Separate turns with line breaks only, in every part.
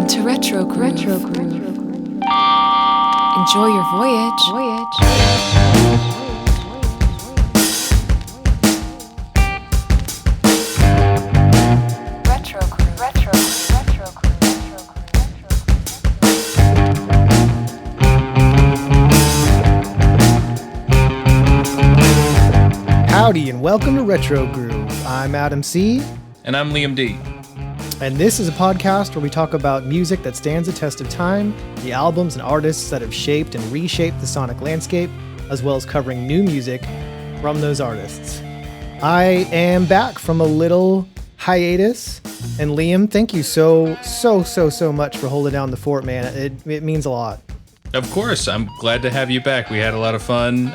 Welcome to Retro Groove. Enjoy your voyage. Retro Groove.
Howdy and welcome to Retro Groove. I'm Adam C.
And I'm Liam D.
And this is a podcast where we talk about music that stands the test of time, the albums and artists that have shaped and reshaped the sonic landscape, as well as covering new music from those artists. I am back from a little hiatus, and Liam, thank you so much for holding down the fort, man. It means a lot.
Of course, I'm glad to have you back. We had a lot of fun,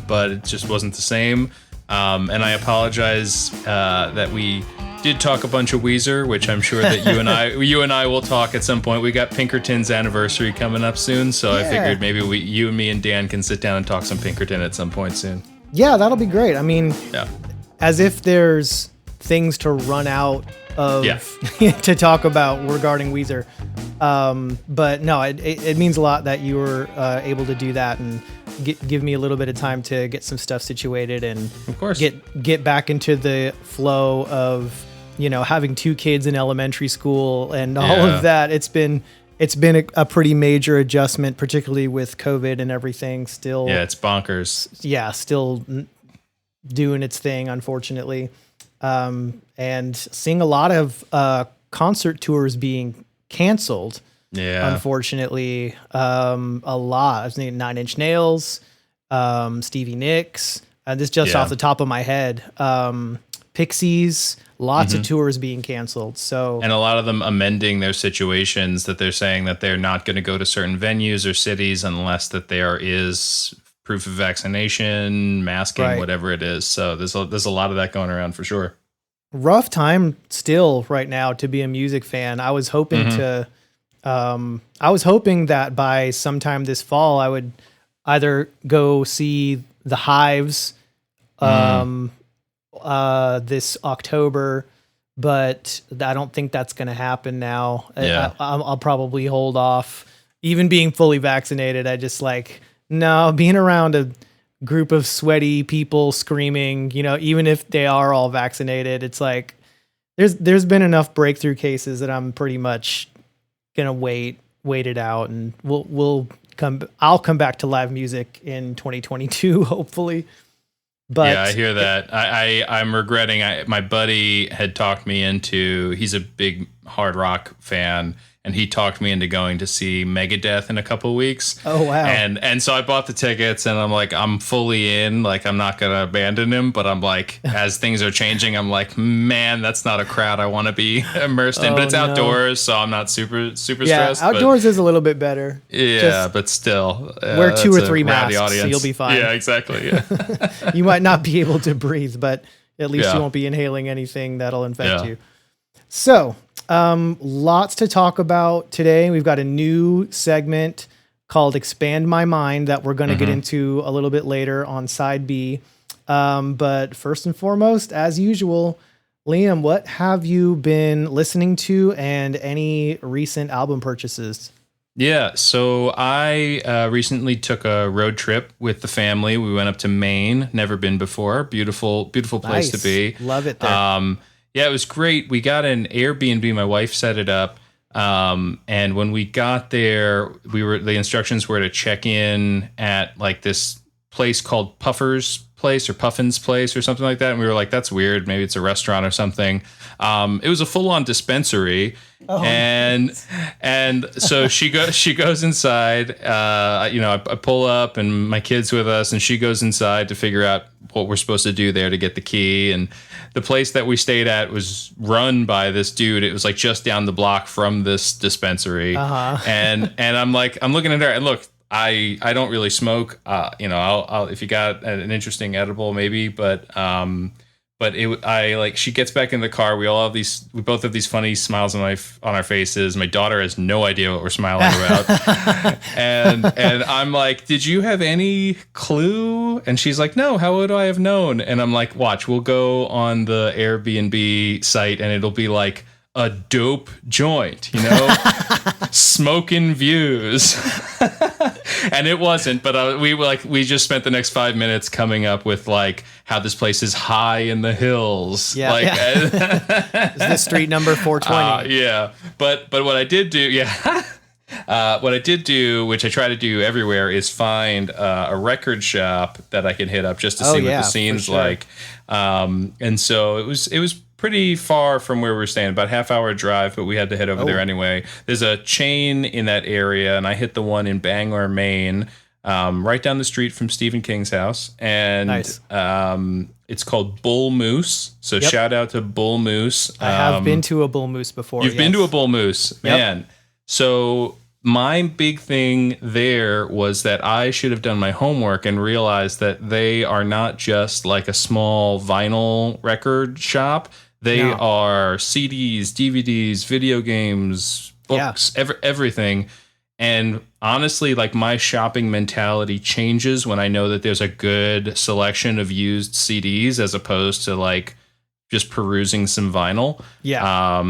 but it just wasn't the same. And I apologize that we did talk a bunch of Weezer, which I'm sure that you and I will talk at some point. We got Pinkerton's anniversary coming up soon, so yeah. I figured maybe you and me and Dan can sit down and talk some Pinkerton at some point soon.
Yeah, that'll be great. I mean,
yeah.
As if there's things to run out of to talk about regarding Weezer. But no, it means a lot that you were able to do that and give me a little bit of time to get some stuff situated and
of course
get back into the flow of, you know, having two kids in elementary school and all of that. It's been a pretty major adjustment, particularly with COVID and everything still.
Yeah, it's bonkers.
Yeah, still doing its thing, unfortunately. And seeing a lot of concert tours being canceled.
Yeah,
unfortunately, a lot. I was thinking 9 Inch Nails, Stevie Nicks. This just off the top of my head. Pixies, lots of tours being canceled. So,
and a lot of them amending their situations that they're saying that they're not going to go to certain venues or cities unless that there is proof of vaccination, masking, whatever it is. So there's a lot of that going around for sure.
Rough time still right now to be a music fan. I was hoping that by sometime this fall I would either go see the Hives this October, but I don't think that's going to happen now.
Yeah.
I'll probably hold off. Even being fully vaccinated, I just being around a group of sweaty people screaming, you know, even if they are all vaccinated, it's like there's been enough breakthrough cases that I'm pretty much gonna wait it out, and I'll come back to live music in 2022 hopefully. But
yeah, I hear that. I'm regretting. My buddy had talked me into. He's a big hard rock fan, and he talked me into going to see Megadeth in a couple of weeks.
Oh wow!
And so I bought the tickets, and I'm like, I'm fully in. Like, I'm not gonna abandon him, but I'm like, as things are changing, I'm like, man, that's not a crowd I want to be immersed in. But it's outdoors, so I'm not super stressed.
Outdoors is a little bit better.
Yeah, just but still,
wear 2 or 3 masks, so you'll be fine.
Yeah, exactly. Yeah.
You might not be able to breathe, but at least you won't be inhaling anything that'll infect you. So, lots to talk about today. We've got a new segment called Expand My Mind that we're going to get into a little bit later on side B. But first and foremost, as usual, Liam, what have you been listening to and any recent album purchases?
Yeah, so I recently took a road trip with the family. We went up to Maine, never been before. Beautiful place to be.
Love it there.
Yeah, it was great. We got an Airbnb. My wife set it up. And when we got there, the instructions were to check in at like this place called Puffer's Place or Puffin's Place or something like that. And we were like, that's weird. Maybe it's a restaurant or something. It was a full-on dispensary. Oh, and so she goes inside. I pull up and my kid's with us, and she goes inside to figure out what we're supposed to do there to get the key. And the place that we stayed at was run by this dude. It was like just down the block from this dispensary. And I'm looking at her, and look, I don't really smoke. I'll if you got an interesting edible maybe, but she gets back in the car. We both have these funny smiles on our faces. My daughter has no idea what we're smiling about. and I'm like, did you have any clue? And she's like, no, how would I have known? And I'm like, watch, we'll go on the Airbnb site and it'll be like a dope joint, smoking views. And it wasn't, but we just spent the next 5 minutes coming up with like how this place is high in the hills.
Yeah, is this street number 420?
Yeah. But what I did do, what I did do, which I try to do everywhere, is find a record shop that I can hit up just to see what the scene's like. And so it was pretty far from where we were staying, about a half-hour drive, but we had to head over there anyway. There's a chain in that area, and I hit the one in Bangor, Maine, right down the street from Stephen King's house. And nice. It's called Bull Moose. So shout out to Bull Moose.
I have been to a Bull Moose before.
You've been to a Bull Moose, man. Yep. So my big thing there was that I should have done my homework and realized that they are not just like a small vinyl record shop. They are CDs, DVDs, video games, books, everything. And honestly, like my shopping mentality changes when I know that there's a good selection of used CDs as opposed to like just perusing some vinyl. Yeah.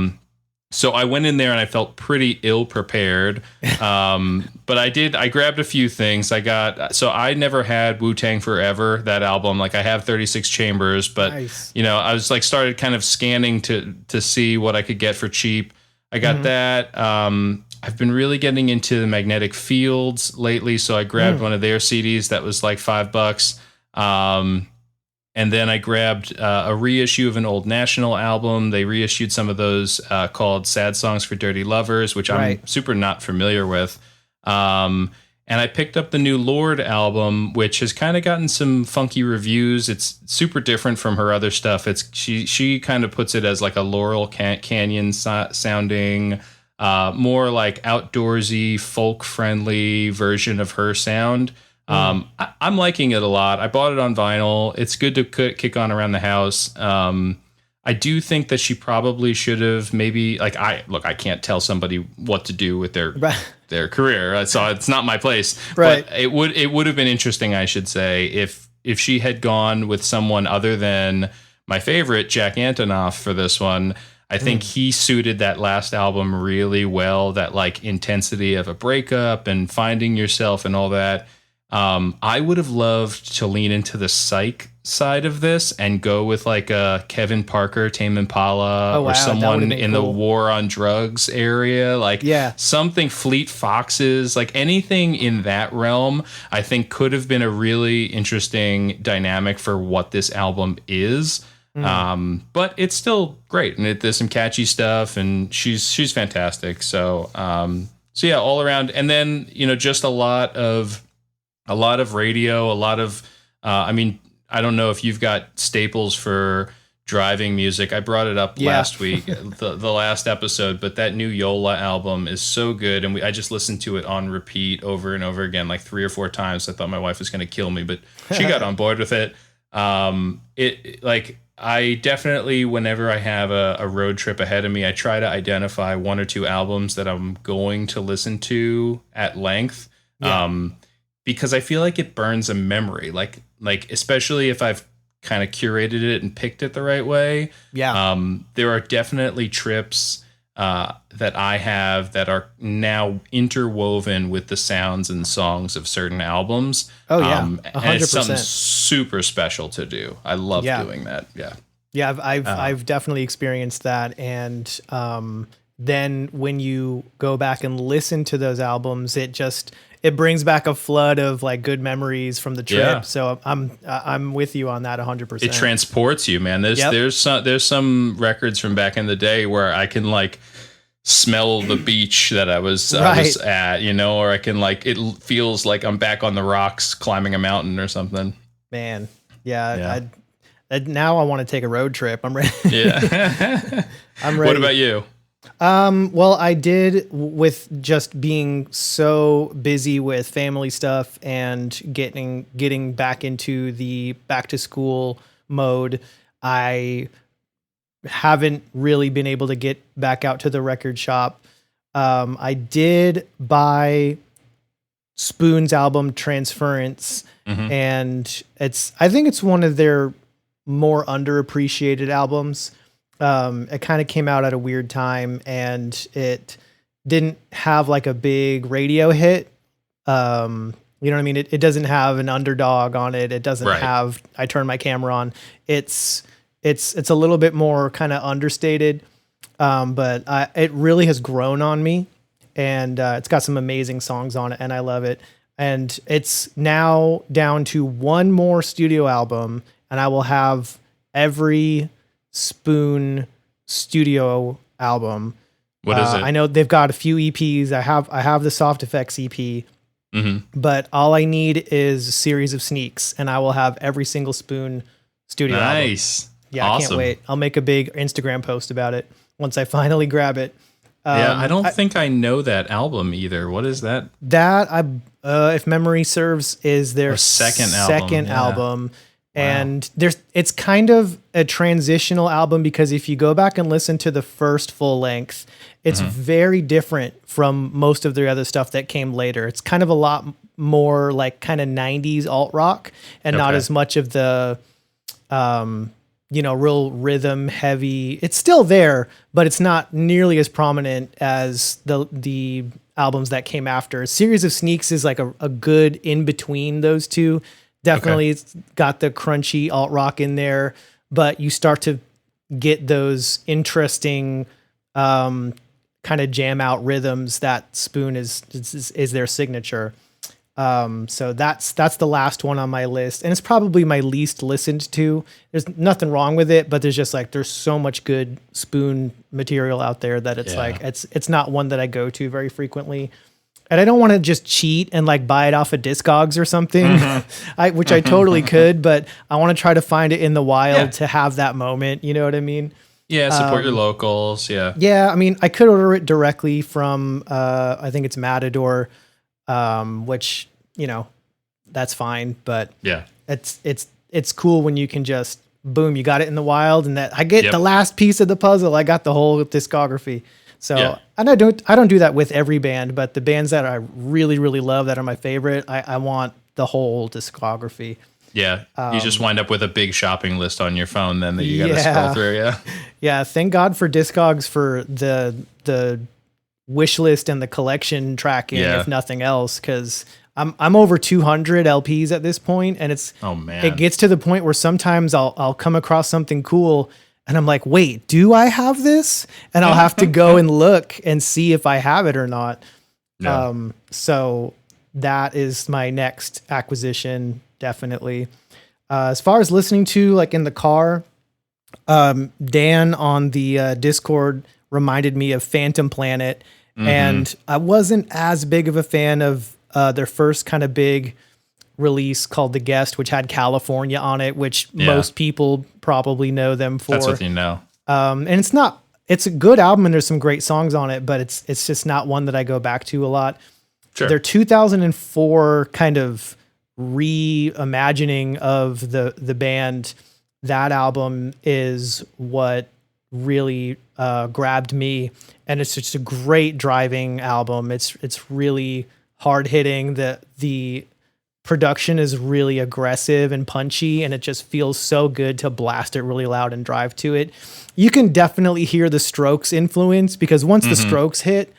So I went in there and I felt pretty ill prepared. But I grabbed a few things. I never had Wu-Tang Forever, that album. Like I have 36 Chambers, but nice. I was like started kind of scanning to see what I could get for cheap. I got that. I've been really getting into the Magnetic Fields lately. So I grabbed one of their CDs that was like $5. And then I grabbed a reissue of an old National album. They reissued some of those called Sad Songs for Dirty Lovers, which I'm super not familiar with. And I picked up the new Lorde album, which has kind of gotten some funky reviews. It's super different from her other stuff. She kind of puts it as like a Laurel Canyon sounding, more like outdoorsy, folk-friendly version of her sound. I'm liking it a lot. I bought it on vinyl. It's good to kick on around the house. I do think that she probably should have maybe I can't tell somebody what to do with their career. So it's not my place, but it would have been interesting, I should say, if she had gone with someone other than my favorite, Jack Antonoff, for this one. I think he suited that last album really well, that like intensity of a breakup and finding yourself and all that. I would have loved to lean into the psych side of this and go with like a Kevin Parker, Tame Impala, or someone in the war on drugs area, like something Fleet Foxes, like anything in that realm. I think could have been a really interesting dynamic for what this album is. But it's still great, and there's some catchy stuff, and she's fantastic. So yeah, all around, and then just a lot of radio, a lot of, I don't know if you've got staples for driving music. I brought it up last week, the last episode, but that new Yola album is so good. And I just listened to it on repeat over and over again, like 3 or 4 times. I thought my wife was going to kill me, but she got on board with it. I definitely, whenever I have a road trip ahead of me, I try to identify 1 or 2 albums that I'm going to listen to at length. Because I feel like it burns a memory, like especially if I've kind of curated it and picked it the right way. There are definitely trips that I have that are now interwoven with the sounds and songs of certain albums.
100%.
And it's something super special to do. I love doing that.
I've definitely experienced that, and then when you go back and listen to those albums, it brings back a flood of like good memories from the trip. So I'm with you on that 100%.
It transports you, man. There's some records from back in the day where I can like smell the beach that I was at, or I can like, it feels like I'm back on the rocks climbing a mountain or something.
Man. Yeah. Now I want to take a road trip. I'm ready. I'm ready.
What about you?
Well, I did, with just being so busy with family stuff and getting back into the back to school mode. I haven't really been able to get back out to the record shop. I did buy Spoon's album Transference, and I think it's one of their more underappreciated albums. It kind of came out at a weird time, and it didn't have like a big radio hit. You know what I mean? It doesn't have an underdog on it. It doesn't have I turn my camera on. It's a little bit more kind of understated, but it really has grown on me, and it's got some amazing songs on it, and I love it. And it's now down to one more studio album, and I will have every Spoon studio album.
What is it?
I know they've got a few EPs. I have the Soft Effects EP, but all I need is a series of sneaks, and I will have every single Spoon studio album.
Nice.
Yeah,
awesome.
I can't wait. I'll make a big Instagram post about it once I finally grab it.
I don't think I know that album either. What is that?
That if memory serves, is their
second
album. And it's kind of a transitional album, because if you go back and listen to the first full length, it's very different from most of the other stuff that came later. It's kind of a lot more like kind of 90s alt rock, and not as much of the real rhythm heavy. It's still there, but it's not nearly as prominent as the albums that came after. A series of sneaks is like a good in between those two. Definitely it's got the crunchy alt rock in there, but you start to get those interesting kind of jam out rhythms that Spoon is their signature. So that's the last one on my list, and it's probably my least listened to. There's nothing wrong with it, but there's so much good Spoon material out there that it's not one that I go to very frequently. And I don't want to just cheat and like buy it off of Discogs or something, which I totally could, but I want to try to find it in the wild to have that moment. You know what I mean?
Yeah, support your locals. Yeah.
Yeah, I mean, I could order it directly from, I think it's Matador, which, that's fine. But it's cool when you can just, boom, you got it in the wild, and that I get the last piece of the puzzle. I got the whole discography. So, and I don't do that with every band, but the bands that I really, really love that are my favorite, I want the whole discography.
Yeah. You just wind up with a big shopping list on your phone then that you got to scroll through. Yeah.
Yeah. Thank God for Discogs for the wish list and the collection tracking, if nothing else. 'Cause I'm over 200 LPs at this point, and it gets to the point where sometimes I'll come across something cool, and I'm like, wait, do I have this? And I'll have to go and look and see if I have it or not. Yeah. So that is my next acquisition, definitely. As far as listening to, like in the car, Dan on the Discord reminded me of Phantom Planet, and I wasn't as big of a fan of their first kind of big release called The Guest, which had California on it, which most people probably know them for.
That's what you know.
And it's a good album, and there's some great songs on it, but it's just not one that I go back to a lot. Sure. Their 2004 kind of reimagining of the band, that album is what really grabbed me, and it's just a great driving album. It's really hard hitting. The production is really aggressive and punchy, and it just feels so good to blast it really loud and drive to it. You can definitely hear the Strokes influence, because once the Strokes hit,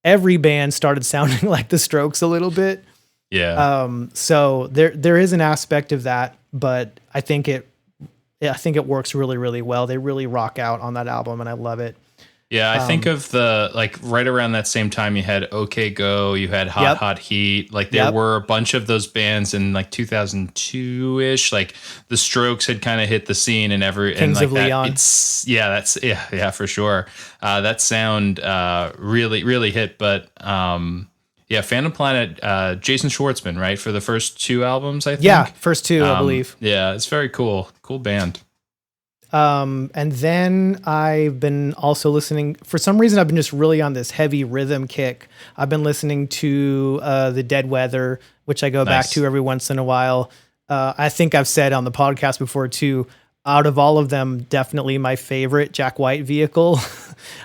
every band started sounding like the Strokes a little bit. Yeah. So there is an aspect of that, but I think it works really, really well. They really rock out on that album, and I love it.
Yeah, I think of right around that same time, you had OK Go, you had Hot Heat. Like there were a bunch of those bands in like 2002-ish. Like the Strokes had kind of hit the scene, and
Kings of Leon.
Yeah, for sure. That sound really, really hit. But Phantom Planet, Jason Schwartzman, right? For the first two albums, I think.
Yeah, first two, I believe.
Yeah, it's very cool. Cool band.
And then I've been also listening, for some reason, I've been just really on this heavy rhythm kick. I've been listening to the Dead Weather, which I go back to every once in a while. I think I've said on the podcast before too, out of all of them, definitely my favorite Jack White vehicle.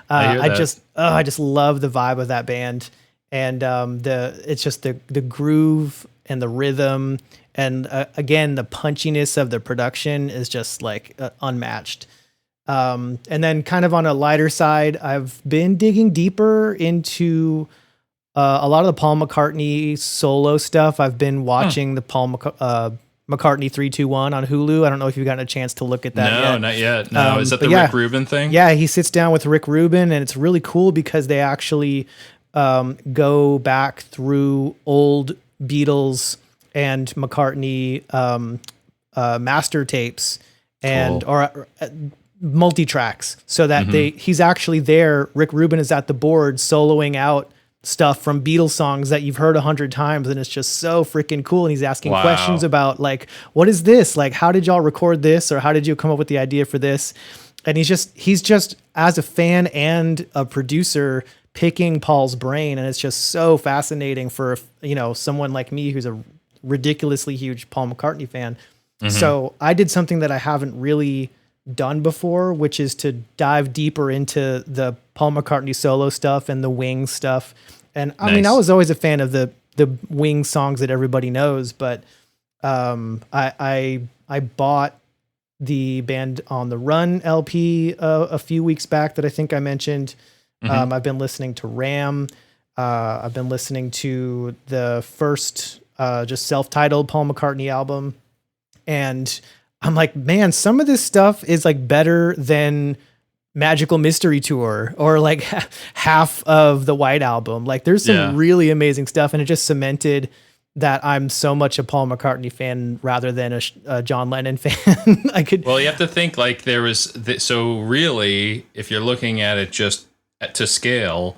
I just love the vibe of that band. And it's just the groove and the rhythm. And again, the punchiness of the production is just like unmatched. And then kind of on a lighter side, I've been digging deeper into a lot of the Paul McCartney solo stuff. I've been watching the Paul McCartney 3-2-1 on Hulu. I don't know if you've gotten a chance to look at that yet.
No, not yet. No, is that the
yeah,
Rick Rubin thing?
Yeah, he sits down with Rick Rubin, and it's really cool because they actually go back through old Beatles and McCartney master tapes and or multi-tracks, so that he's actually there. Rick Rubin is at the board soloing out stuff from Beatles songs that you've heard 100 times, and it's just so freaking cool. And he's asking questions about like, what is this? Like, how did y'all record this? Or how did you come up with the idea for this? And he's just as a fan and a producer picking Paul's brain. And it's just so fascinating for, someone like me who's a ridiculously huge Paul McCartney fan. So I did something that I haven't really done before, which is to dive deeper into the Paul McCartney solo stuff and the Wings stuff. And I mean, I was always a fan of the Wings songs that everybody knows, but I bought the Band on the Run LP a few weeks back that I think I mentioned. I've been listening to Ram. I've been listening to the first just self-titled Paul McCartney album. And I'm like, man, some of this stuff is like better than Magical Mystery Tour or like half of the White Album. Like there's some really amazing stuff. And it just cemented that I'm so much a Paul McCartney fan rather than a John Lennon fan. Well,
you have to think like there was, so really, if you're looking at it just to scale,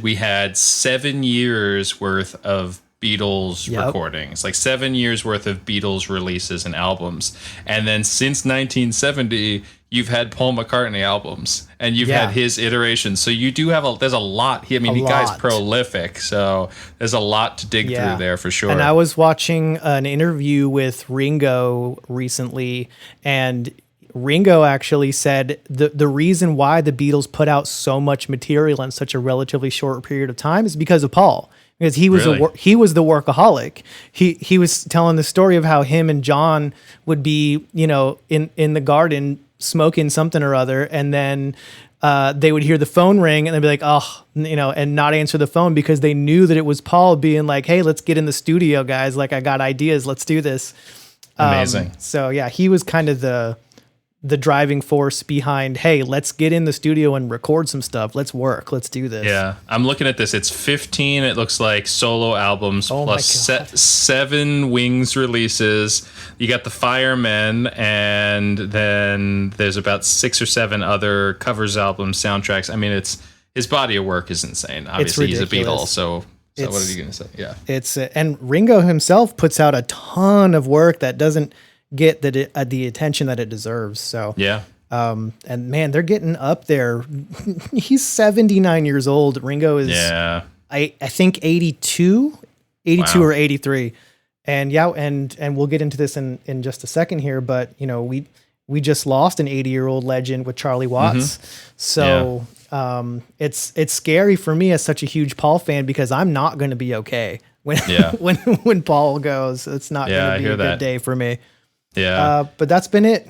we had 7 years worth of Beatles recordings, like 7 years worth of Beatles releases and albums. And then since 1970, you've had Paul McCartney albums and you've had his iterations. So you do have there's a lot. The guy's prolific. So there's a lot to dig through there for sure.
And I was watching an interview with Ringo recently, and Ringo actually said the reason why the Beatles put out so much material in such a relatively short period of time is because of Paul. Because he was he was the workaholic. He was telling the story of how him and John would be, in the garden smoking something or other, and then they would hear the phone ring and they'd be like, and not answer the phone because they knew that it was Paul being like, hey, let's get in the studio, guys. Like, I got ideas. Let's do this.
Amazing.
So yeah, he was kind of the driving force behind, hey, let's get in the studio and record some stuff. Let's work. Let's do this.
Yeah. I'm looking at this. It's 15, it looks like, solo albums plus 7 Wings releases. You got the Firemen, and then there's about 6 or 7 other covers albums, soundtracks. I mean, his body of work is insane. Obviously, he's a Beatle, so what are you going to say? Yeah.
It's and Ringo himself puts out a ton of work that doesn't get the attention that it deserves. So and man, they're getting up there. He's 79 years old. Ringo is I think 82 or 83. And and we'll get into this in just a second here, but we just lost an 80-year-old legend with Charlie Watts. So it's scary for me as such a huge Paul fan, because I'm not going to be okay when Paul goes. It's not going to be a good day for me.
Yeah.
But that's been it.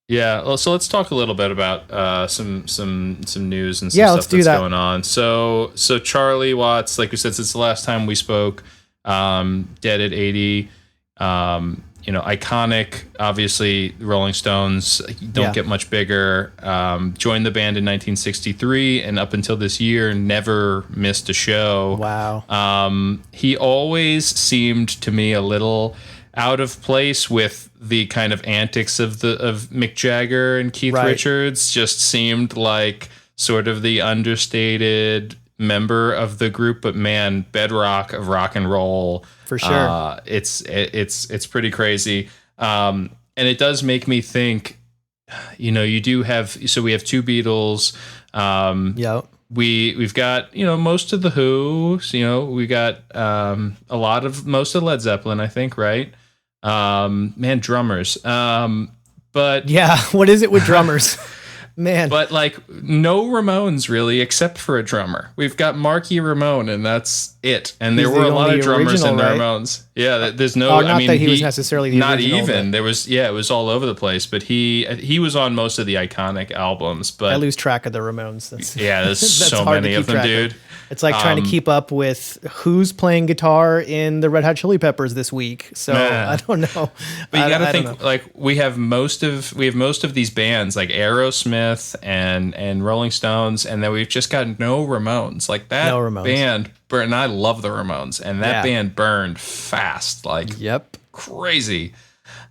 Yeah. Well, so let's talk a little bit about some news and some stuff that's going on. So Charlie Watts, like we said, since the last time we spoke, dead at 80. Iconic. Obviously, Rolling Stones don't get much bigger. Joined the band in 1963, and up until this year, never missed a show.
Wow.
He always seemed to me a little out of place with the kind of antics of Mick Jagger and Keith Richards. Just seemed like sort of the understated member of the group, but man, bedrock of rock and roll
for sure.
It's pretty crazy. And it does make me think, you do have, so we have 2 Beatles. We've got, most of the Who, we got most of Led Zeppelin, I think, right? Man, drummers. But
yeah, what is it with drummers? Man.
But like no Ramones really, except for a drummer. We've got Marky Ramone, and that's it. And there
He's
were
the
a lot
only
of drummers in the
original, right?
Ramones. Yeah, there's no.
Oh, not
I mean,
that he was necessarily the
not
original,
even.
but-
There was it was all over the place. But he was on most of the iconic albums. But
I lose track of the Ramones.
there's
that's
so
hard to
many
keep
of them,
track
dude.
It's like trying to keep up with who's playing guitar in the Red Hot Chili Peppers this week. So
Man.
I don't know.
But you got to
I don't
think
know.
like we have most of these bands like Aerosmith and Rolling Stones, and then we've just got no Ramones. Like that
No Ramones.
band burned. And I love the Ramones, and that band burned fast, like
Yep.
crazy.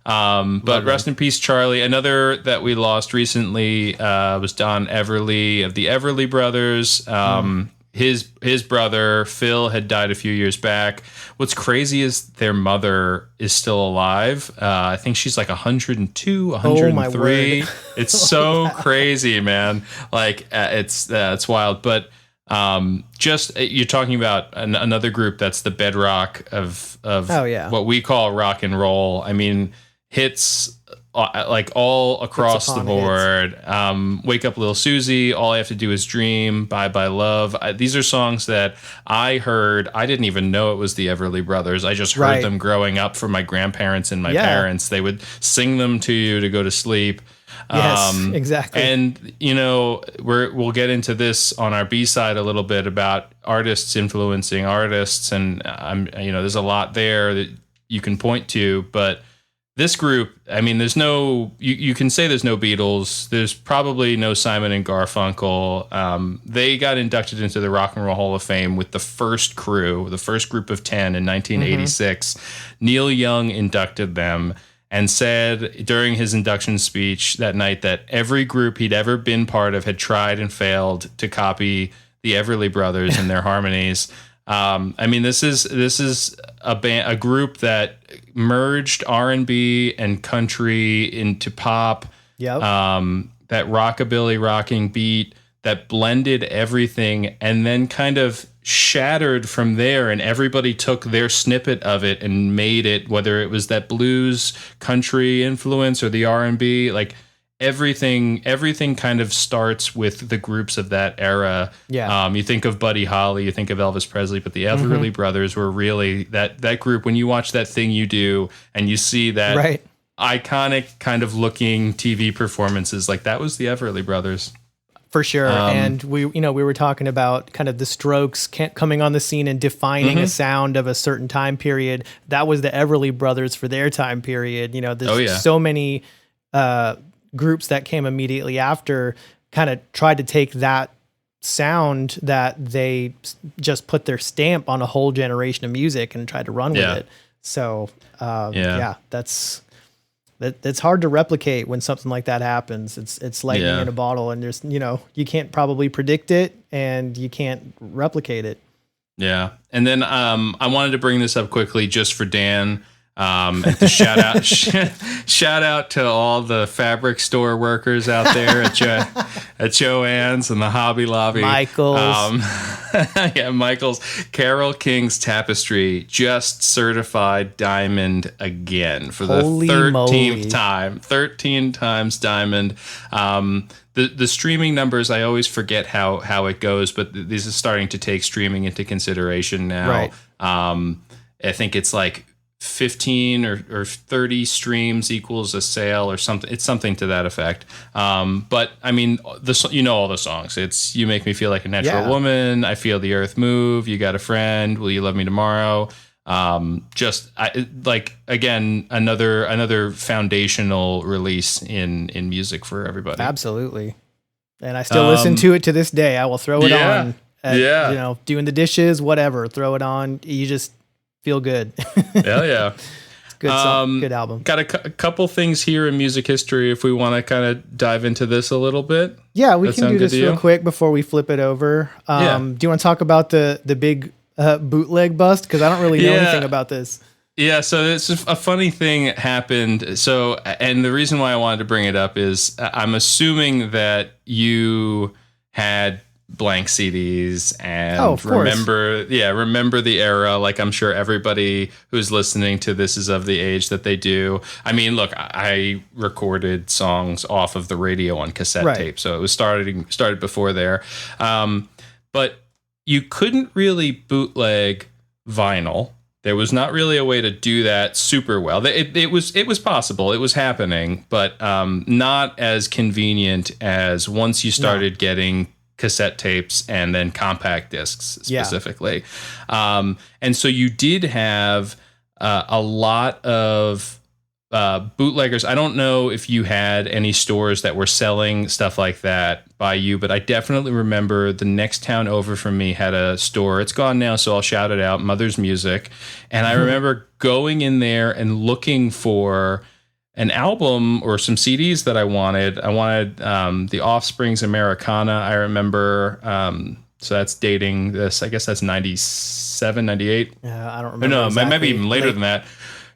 But rest in peace, Charlie. Another that we lost recently was Don Everly of the Everly Brothers. His brother Phil had died a few years back. What's crazy is their mother is still alive. I think she's like 102, 103.
word.
It's so crazy, man. Like it's wild. But just you're talking about another group that's the bedrock of what we call rock and roll. I mean, hits like all across the board. Wake Up Little Susie, All I Have to Do Is Dream, Bye Bye Love. These are songs that I heard. I didn't even know it was the Everly Brothers. I just heard them growing up from my grandparents and my parents. They would sing them to you to go to sleep.
Yes, exactly.
And we'll get into this on our B-side a little bit about artists influencing artists, and there's a lot there that you can point to, but this group, I mean, there's no, you can say there's no Beatles. There's probably no Simon and Garfunkel. They got inducted into the Rock and Roll Hall of Fame with the first crew, the first group of 10 in 1986. Neil Young inducted them and said during his induction speech that night that every group he'd ever been part of had tried and failed to copy the Everly Brothers and their harmonies. I mean, this is a group that merged R&B and country into pop.
Yep.
That rockabilly rocking beat that blended everything and then kind of shattered from there, and everybody took their snippet of it and made it, whether it was that blues country influence or the R&B, like everything kind of starts with the groups of that era.
Yeah.
You think of Buddy Holly, you think of Elvis Presley, but the Everly Brothers were really that group. When you watch That Thing You Do and you see that iconic kind of looking TV performances, like that was the Everly Brothers.
For sure. And we were talking about kind of the Strokes coming on the scene and defining a sound of a certain time period. That was the Everly Brothers for their time period. There's so many groups that came immediately after kind of tried to take that sound that they just put their stamp on a whole generation of music and tried to run with it. So that's hard to replicate when something like that happens. It's lightning in a bottle, and there's, you can't probably predict it and you can't replicate it.
Yeah. And then I wanted to bring this up quickly just for Dan. And to shout out to all the fabric store workers out there at Joann's and the Hobby Lobby.
Michael's.
Michael's. Carole King's Tapestry just certified diamond again for the 13th time. 13 times diamond. The streaming numbers, I always forget how it goes, but this is starting to take streaming into consideration now.
Right.
I think it's like 15 or 30 streams equals a sale or something. It's something to that effect. But I mean, all the songs. It's You Make Me Feel Like a Natural Woman, I Feel the Earth Move, You Got a Friend, Will You Love Me Tomorrow? Again, another foundational release in music for everybody.
Absolutely. And I still listen to it to this day. I will throw it on doing the dishes, whatever, throw it on. You just feel good.
Hell yeah.
Good song, good album.
Got a couple things here in music history if we want to kind of dive into this a little bit.
Yeah, we can do this real quick before we flip it over. Do you want to talk about the big bootleg bust? Because I don't really know anything about this.
Yeah, so it's a funny thing happened. So, and the reason why I wanted to bring it up is I'm assuming that you had blank CDs and
of course.
remember the era. Like, I'm sure everybody who's listening to this is of the age that they do. I mean, look, I recorded songs off of the radio on cassette tape, so it was started before there. But you couldn't really bootleg vinyl. There was not really a way to do that super well. It was possible. It was happening, but not as convenient as once you started getting cassette tapes and then compact discs specifically. And so you did have a lot of bootleggers. I don't know if you had any stores that were selling stuff like that by you, but I definitely remember the next town over from me had a store. It's gone now, so I'll shout it out, Mother's Music. And I remember going in there and looking for an album or some CDs that I wanted. I wanted The Offspring's Americana. I remember, so that's dating this, I guess that's 97, 98.
Yeah, I don't remember.
No,
exactly.
maybe even later than that.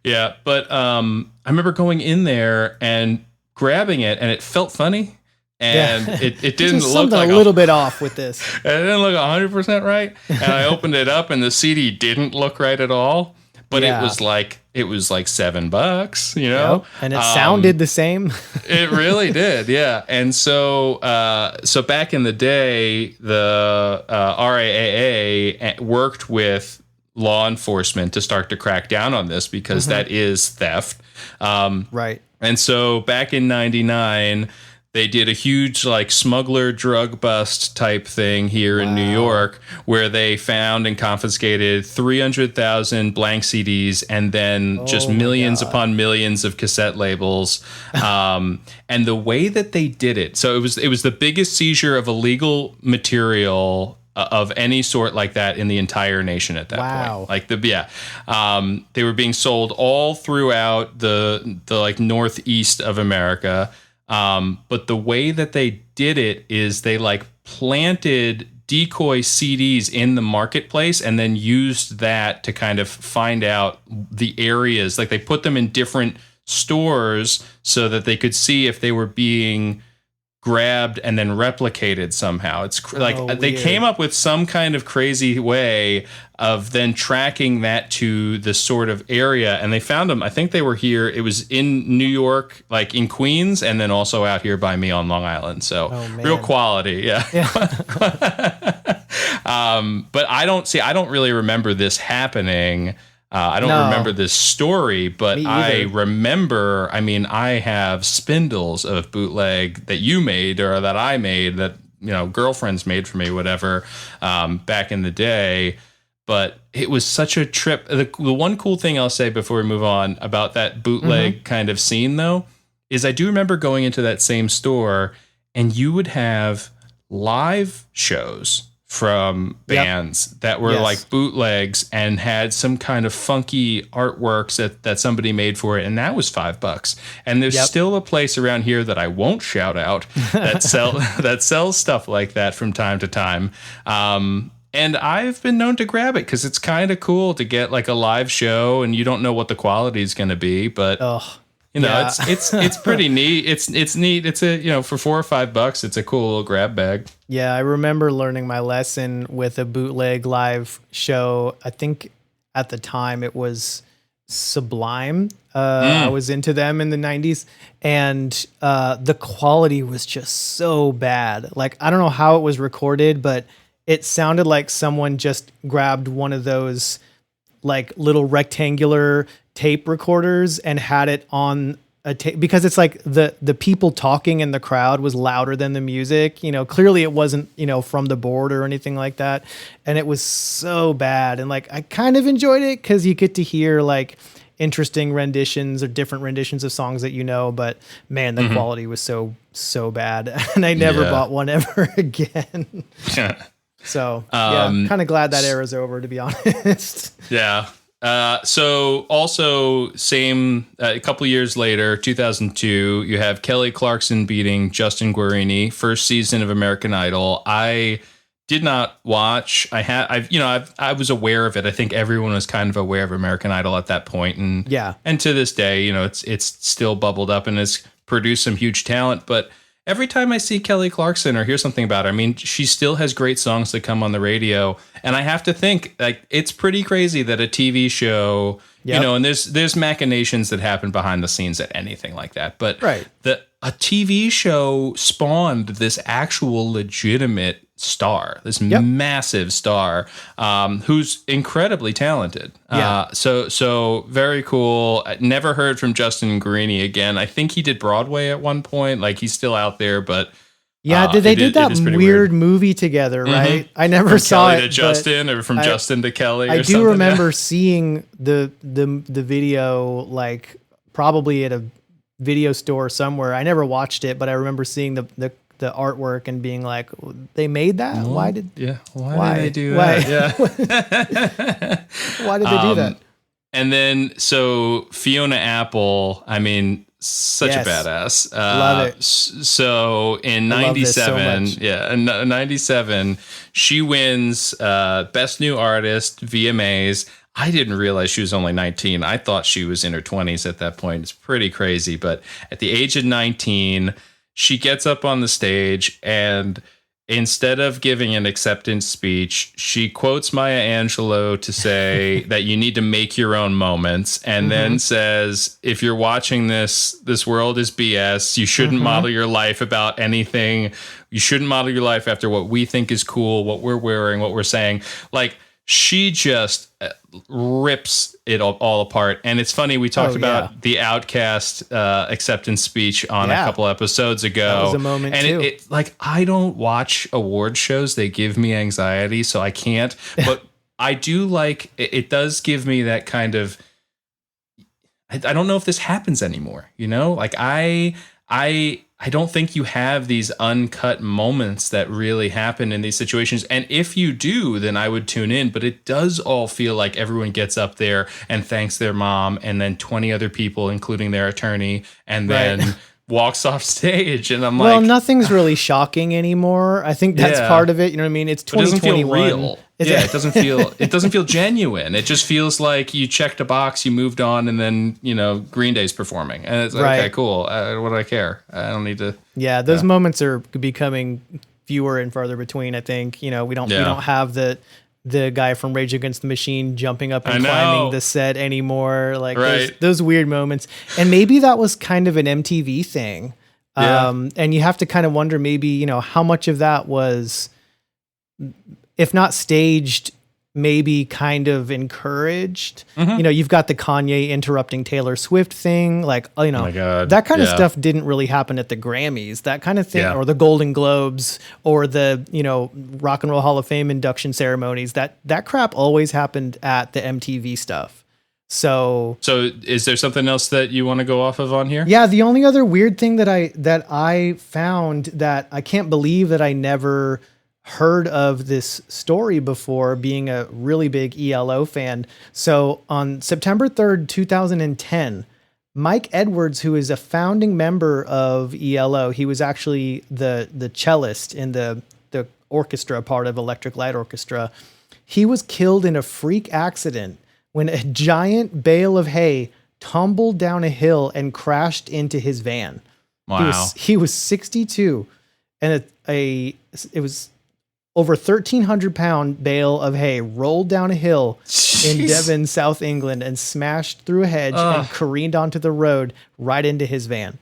Yeah, but I remember going in there and grabbing it, and it felt funny. And it didn't look like
a little bit off with this.
It didn't look 100% right. And I opened it up, and the CD didn't look right at all. But it was like $7, you know?
Yep. And it sounded the same.
It really did, yeah. And so back in the day, the RAAA worked with law enforcement to start to crack down on this because that is theft.
Right.
And so back in 99, they did a huge like smuggler drug bust type thing here in New York where they found and confiscated 300,000 blank CDs and then just millions upon millions of cassette labels. And the way that they did it, so it was the biggest seizure of illegal material of any sort like that in the entire nation at that point. Like they were being sold all throughout the like northeast of America. But the way that they did it is they like planted decoy CDs in the marketplace and then used that to kind of find out the areas. Like they put them in different stores so that they could see if they were being grabbed and then replicated somehow. It's like they came up with some kind of crazy way of then tracking that to the sort of area, and they found them. I think they were here. It was in New York, like in Queens, and then also out here by me on Long Island. So real quality, yeah. But I don't really remember this happening. I don't remember this story, but I remember, I mean, I have spindles of bootleg that you made or that I made that, you know, girlfriends made for me, whatever, back in the day. But it was such a trip. The one cool thing I'll say before we move on about that bootleg kind of scene, though, is I do remember going into that same store and you would have live shows from bands that were like bootlegs and had some kind of funky artworks that somebody made for it, and that was $5. And there's still a place around here that I won't shout out that sells stuff like that from time to time. And I've been known to grab it because it's kind of cool to get like a live show, and you don't know what the quality is going to be, but you know, it's pretty neat. It's neat. It's a, you know, for $4 or $5, it's a cool little grab bag.
Yeah, I remember learning my lesson with a bootleg live show. I think at the time it was Sublime. I was into them in the 90s, and the quality was just so bad. Like, I don't know how it was recorded, but it sounded like someone just grabbed one of those like little rectangular tape recorders and had it on a tape, because it's like the people talking in the crowd was louder than the music. You know, clearly it wasn't, you know, from the board or anything like that. And it was so bad. And like, I kind of enjoyed it because you get to hear like interesting renditions or different renditions of songs that, you know, but man, the quality was so bad. And I never bought one ever again. So kind of glad that era's over, to be honest.
Yeah. So also same, a couple years later, 2002, you have Kelly Clarkson beating Justin Guarini, first season of American Idol. I did not watch. I was aware of it. I think everyone was kind of aware of American Idol at that point, and to this day, you know, it's still bubbled up and has produced some huge talent. But every time I see Kelly Clarkson or hear something about her, I mean, she still has great songs that come on the radio. And I have to think, like, it's pretty crazy that a TV show, you know, and there's machinations that happen behind the scenes at anything like that. But a TV show spawned this actual legitimate star, this massive star, who's incredibly talented. So very cool. I never heard from Justin Guarini again. I think he did Broadway at one point. Like, he's still out there, but
they did that weird movie together, right? I never
from
saw
Kelly
it.
To Justin, or from Justin to Kelly.
I
or
do
something.
remember seeing the video, like probably at a video store somewhere. I never watched it, but I remember seeing the artwork and being like, they made that? Why did they do that? Yeah. Why did they do that?
And then, so Fiona Apple, I mean, such a badass.
Love it.
So in 97, in 97, she wins Best New Artist, VMAs. I didn't realize she was only 19. I thought she was in her 20s at that point. It's pretty crazy. But at the age of 19, she gets up on the stage, and instead of giving an acceptance speech, she quotes Maya Angelou to say that you need to make your own moments, and then says, if you're watching this world is BS. You shouldn't model your life about anything. You shouldn't model your life after what we think is cool, what we're wearing, what we're saying. Like, she just rips it all apart. And it's funny, we talked about the Outkast acceptance speech on a couple episodes ago.
That was a moment
and
too.
It like, I don't watch award shows. They give me anxiety, so I can't. But I do like, it does give me that kind of, I don't know if this happens anymore, you know? Like, I don't think you have these uncut moments that really happen in these situations. And if you do, then I would tune in. But it does all feel like everyone gets up there and thanks their mom, and then 20 other people, including their attorney, and then walks off stage. And I'm like,
well, nothing's really shocking anymore. I think that's part of it. You know what I mean? It's 2021.
It doesn't feel real. It doesn't feel genuine. It just feels like you checked a box, you moved on, and then, you know, Green Day's performing, and it's like, okay, cool. What do I care? I don't need to. Yeah,
those moments are becoming fewer and farther between. I think, you know, we don't have the guy from Rage Against the Machine jumping up and climbing the set anymore. Like those weird moments, and maybe that was kind of an MTV thing. And you have to kind of wonder, maybe, you know, how much of that was, if not staged, maybe kind of encouraged. You know, you've got the Kanye interrupting Taylor Swift thing. Like, you know, that kind of stuff didn't really happen at the Grammys, that kind of thing, or the Golden Globes, or the, you know, Rock and Roll Hall of Fame induction ceremonies. That crap always happened at the MTV stuff. So
is there something else that you want to go off of on here?
Yeah. The only other weird thing that I found, that I can't believe that I never heard of this story before, being a really big ELO fan. So on September 3rd, 2010, Mike Edwards, who is a founding member of ELO, he was actually the cellist in the orchestra part of Electric Light Orchestra. He was killed in a freak accident when a giant bale of hay tumbled down a hill and crashed into his van.
Wow.
He was 62, and it was over 1,300 pound bale of hay rolled down a hill in Devon, South England, and smashed through a hedge and careened onto the road right into his van.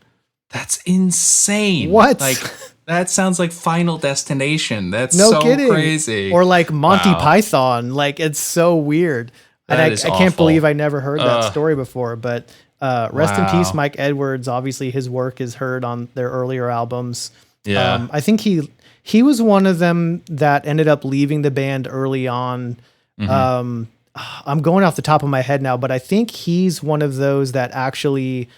That's insane.
What?
Like, that sounds like Final Destination. That's
no kidding.
Crazy.
Or like Monty Python. Like, it's so weird. And I can't believe I never heard that story before. But rest in peace, Mike Edwards. Obviously, his work is heard on their earlier albums.
Yeah.
I think he was one of them that ended up leaving the band early on. I'm going off the top of my head now, but I think he's one of those that actually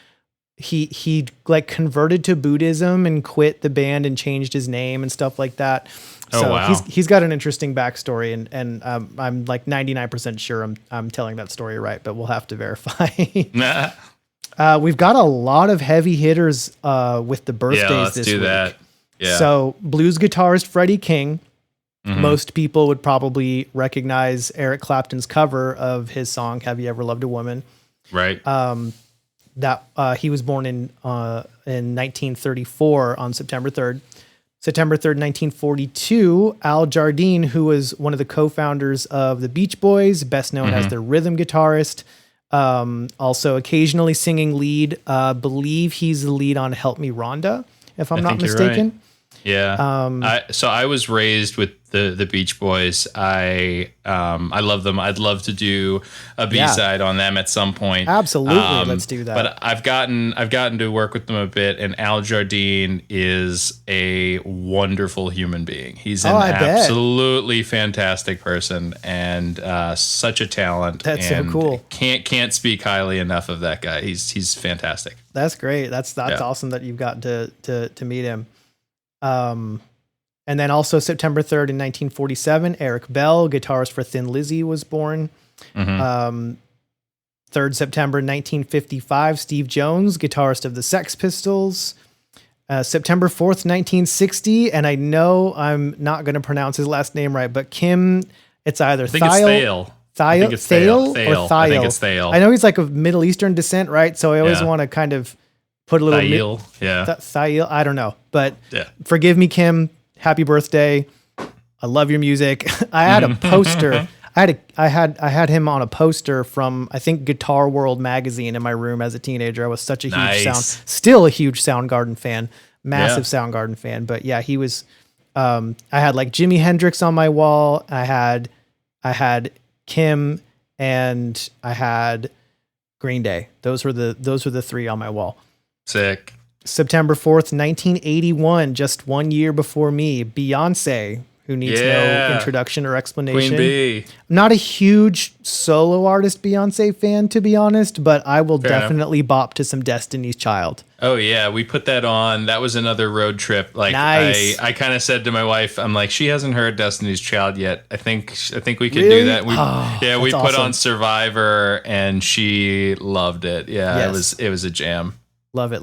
he like converted to Buddhism and quit the band and changed his name and stuff like that. So he's got an interesting backstory, and I'm like 99% sure I'm telling that story right, but we'll have to verify. We've got a lot of heavy hitters with the birthdays this week. That. Yeah. So blues guitarist Freddy King. Most people would probably recognize Eric Clapton's cover of his song "Have You Ever Loved a Woman?"
Right.
That he was born in in 1934 on September 3rd. September 3rd, 1942, Al Jardine, who was one of the co-founders of the Beach Boys, best known as their rhythm guitarist, also occasionally singing lead. Believe he's the lead on Help Me Rhonda, if I'm not mistaken.
Yeah. So I was raised with the Beach Boys. I love them. I'd love to do a B-side on them at some point.
Absolutely. Let's do that.
But I've gotten to work with them a bit, and Al Jardine is a wonderful human being. He's an absolutely fantastic person and such a talent.
That's so cool.
Can't speak highly enough of that guy. He's fantastic.
That's great. That's awesome that you've gotten to meet him. And then also September 3rd in 1947, Eric Bell, guitarist for Thin Lizzy, was born. 3rd September 1955, Steve Jones, guitarist of the Sex Pistols. September 4th, 1960, and I know I'm not going to pronounce his last name right, but Kim, it's either Thale.
I think it's Thale. I think it's Thale.
I know he's like of Middle Eastern descent, right? So I always want to kind of put a little Thale. I don't know, but forgive me, Kim. Happy birthday! I love your music. I had a poster. I had him on a poster from, I think, Guitar World magazine in my room as a teenager. I was such a huge still a huge Soundgarden fan, massive Soundgarden fan. But yeah, he was. I had like Jimi Hendrix on my wall. I had Kim, and I had Green Day. Those were the three on my wall.
Sick.
September 4th, 1981, just 1 year before me, Beyonce, who needs no introduction or explanation.
Queen Bee.
I'm not a huge solo artist Beyonce fan, to be honest, but I will definitely bop to some Destiny's Child.
Oh yeah, we put that on. That was another road trip. Like
nice.
I kind of said to my wife, I'm like, she hasn't heard Destiny's Child yet. I think we could do that. We put on Survivor, and she loved it. Yeah, it was a jam.
Love it.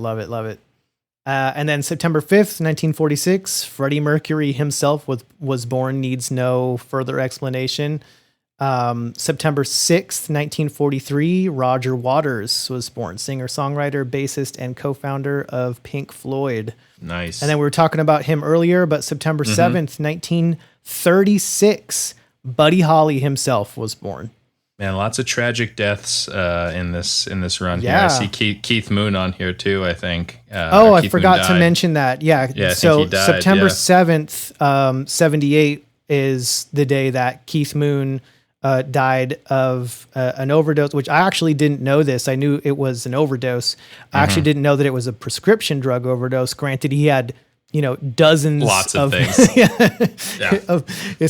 And then September 5th, 1946, Freddie Mercury himself was born, needs no further explanation. September 6th, 1943, Roger Waters was born, singer, songwriter, bassist, and co-founder of Pink Floyd.
Nice.
And then we were talking about him earlier, but September 7th, 1936, Buddy Holly himself was born.
Man, lots of tragic deaths in this run here.
Yeah.
I see Keith Moon on here too, I think.
I forgot to mention that. Yeah. So
died,
September 7th, 78 is the day that Keith Moon died of an overdose, which I actually didn't know this. I knew it was an overdose. I actually didn't know that it was a prescription drug overdose. Granted, he had dozens
of things.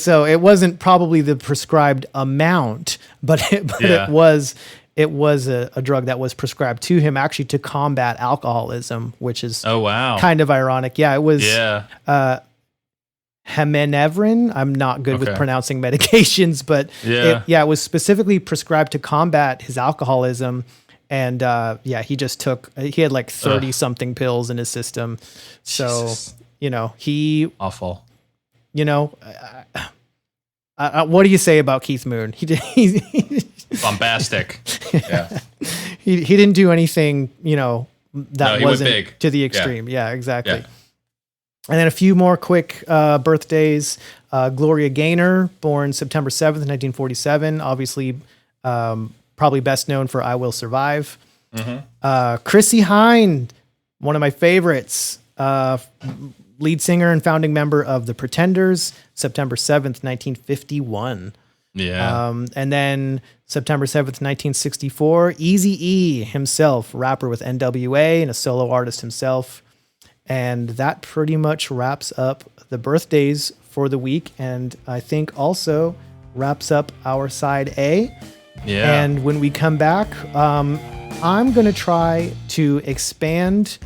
So it wasn't probably the prescribed amount, but it was a drug that was prescribed to him actually to combat alcoholism, which is kind of ironic. Yeah, it was Hemenevrin. I'm not good with pronouncing medications, but it was specifically prescribed to combat his alcoholism. And he just he had like 30 something pills in his system. So,
Jesus.
He
awful.
What do you say about Keith Moon? He
bombastic. Yeah.
He didn't do anything, that wasn't
big.
To the extreme. Yeah, exactly.
Yeah.
And then a few more quick birthdays. Gloria Gaynor, born September 7th, 1947. Obviously, probably best known for I Will Survive. Chrissie Hynde, one of my favorites, lead singer and founding member of The Pretenders, September 7th, 1951.
Yeah.
And then September 7th, 1964, Eazy-E himself, rapper with NWA and a solo artist himself. And that pretty much wraps up the birthdays for the week, and I think also wraps up our side A.
Yeah.
And when we come back, I'm going to try to expand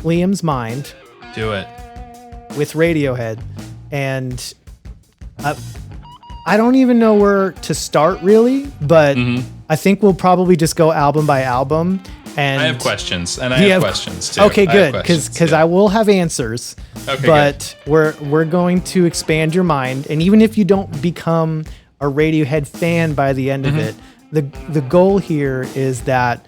Liam's mind.
Do it.
With Radiohead. And I don't even know where to start, really, but I think we'll probably just go album by album. And
I have questions, and I have questions too.
Okay, good, because I will have answers.
Okay,
but we're going to expand your mind, and even if you don't become a Radiohead fan by the end of it, the goal here is that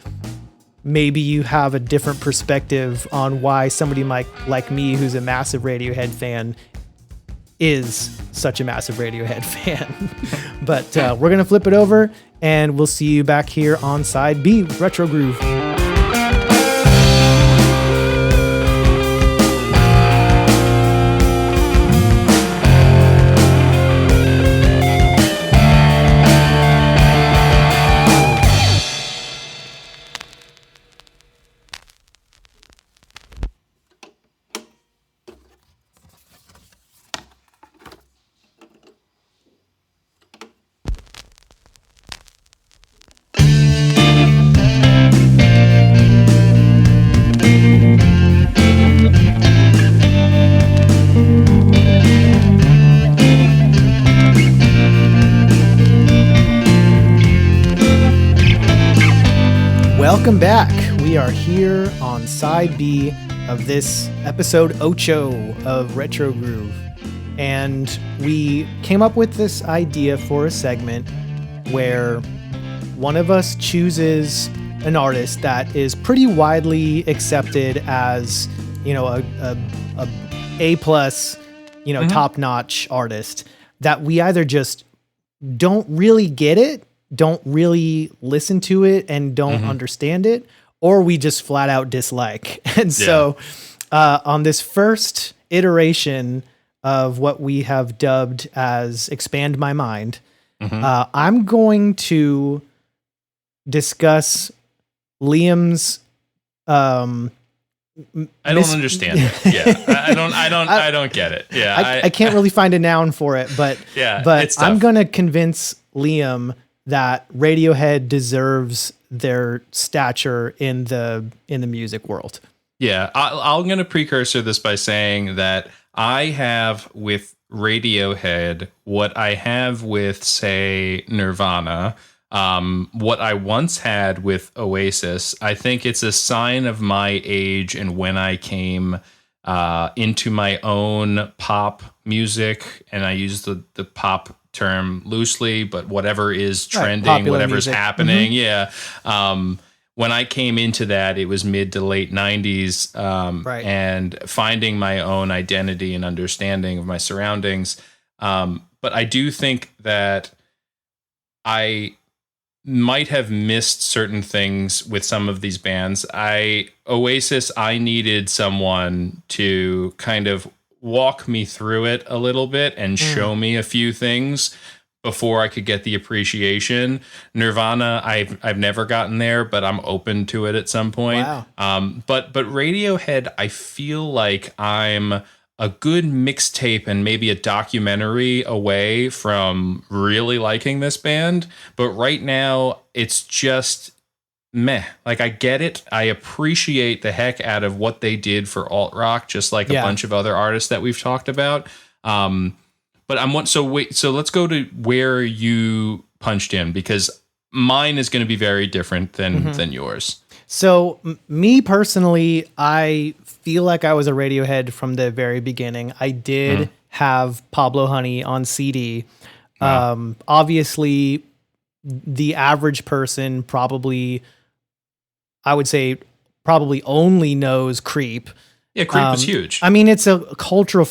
maybe you have a different perspective on why somebody like me, who's a massive Radiohead fan, is such a massive Radiohead fan. But we're going to flip it over, and we'll see you back here on side B, Retro Groove. Welcome back. We are here on side B of this episode ocho of Retro Groove. And we came up with this idea for a segment where one of us chooses an artist that is pretty widely accepted as, you know, a plus, you know, top-notch artist that we either just don't really get it, don't really listen to it, and don't understand it, or we just flat out dislike. And so on this first iteration of what we have dubbed as Expand My Mind, I'm going to discuss Liam's
I don't understand it. Yeah. I don't get it. Yeah.
I can't really find a noun for it, but
it's tough.
I'm going to convince Liam that Radiohead deserves their stature in the music world.
Yeah, I'm going to precursor this by saying that I have with Radiohead what I have with, say, Nirvana, what I once had with Oasis. I think it's a sign of my age and when I came into my own pop music, and I use the pop term loosely, but whatever is trending, whatever's happening. When I came into that, it was mid to late 90s, and finding my own identity and understanding of my surroundings. But I do think that I might have missed certain things with some of these bands. Oasis, I needed someone to kind of walk me through it a little bit and show me a few things before I could get the appreciation. Nirvana, I've never gotten there, but I'm open to it at some point.
Wow.
But Radiohead, I feel like I'm a good mixtape and maybe a documentary away from really liking this band. But right now, it's just meh. Like, I get it. I appreciate the heck out of what they did for alt rock, just like a bunch of other artists that we've talked about. But so let's go to where you punched in, because mine is going to be very different than yours.
So me personally, I feel like I was a Radiohead from the very beginning. I did have Pablo Honey on CD. Wow. Obviously, the average person probably, I would say, probably only knows Creep.
Yeah, Creep was huge.
I mean, it's a cultural...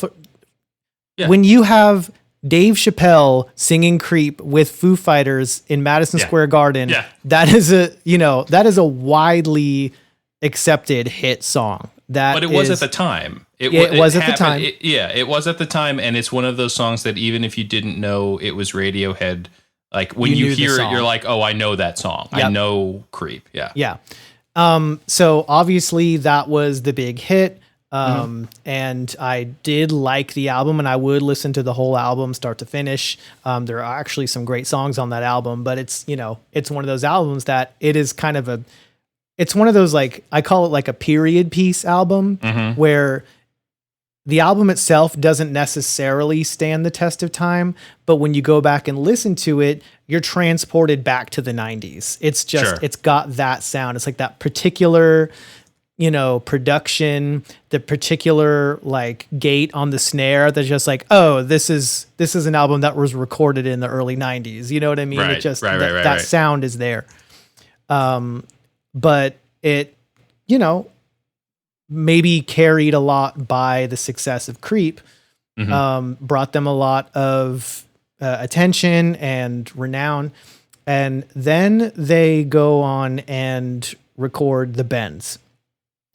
When you have Dave Chappelle singing Creep with Foo Fighters in Madison Square Garden, that is a widely accepted hit song.
But it was at the time. It was at the time. It was at the time, and it's one of those songs that even if you didn't know it was Radiohead, like when you hear it, you're like, oh, I know that song. Yep. I know Creep. Yeah.
Yeah. So obviously that was the big hit. And I did like the album, and I would listen to the whole album start to finish. There are actually some great songs on that album, but it's one of those albums that it is kind of it's one of those, like, I call it like a period piece album, where the album itself doesn't necessarily stand the test of time, but when you go back and listen to it, you're transported back to the 90s. It's just, it's got that sound. It's like that particular, production, the particular like gate on the snare that's just like, oh, this is an album that was recorded in the early 90s. You know what I mean?
Right,
it just
right.
that sound is there. But it, you know, maybe carried a lot by the success of Creep, brought them a lot of attention and renown. And then they go on and record The Bends.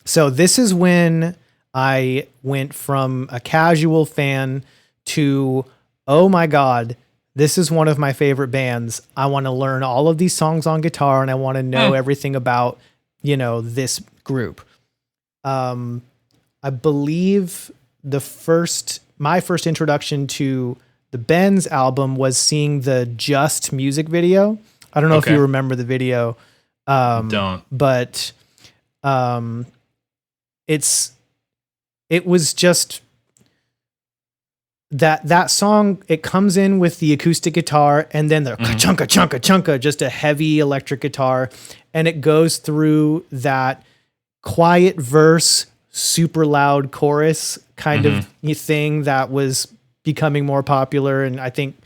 So this is when I went from a casual fan to, oh my God, this is one of my favorite bands. I want to learn all of these songs on guitar, and I want to know everything about, you know, this group. I believe my first introduction to the Bends album was seeing the Just music video. I don't know if you remember the video.
Don't.
But it was just that song. It comes in with the acoustic guitar, and then the chunka chunka chunka, just a heavy electric guitar, and it goes through that quiet verse, super loud chorus kind of thing that was becoming more popular. And I think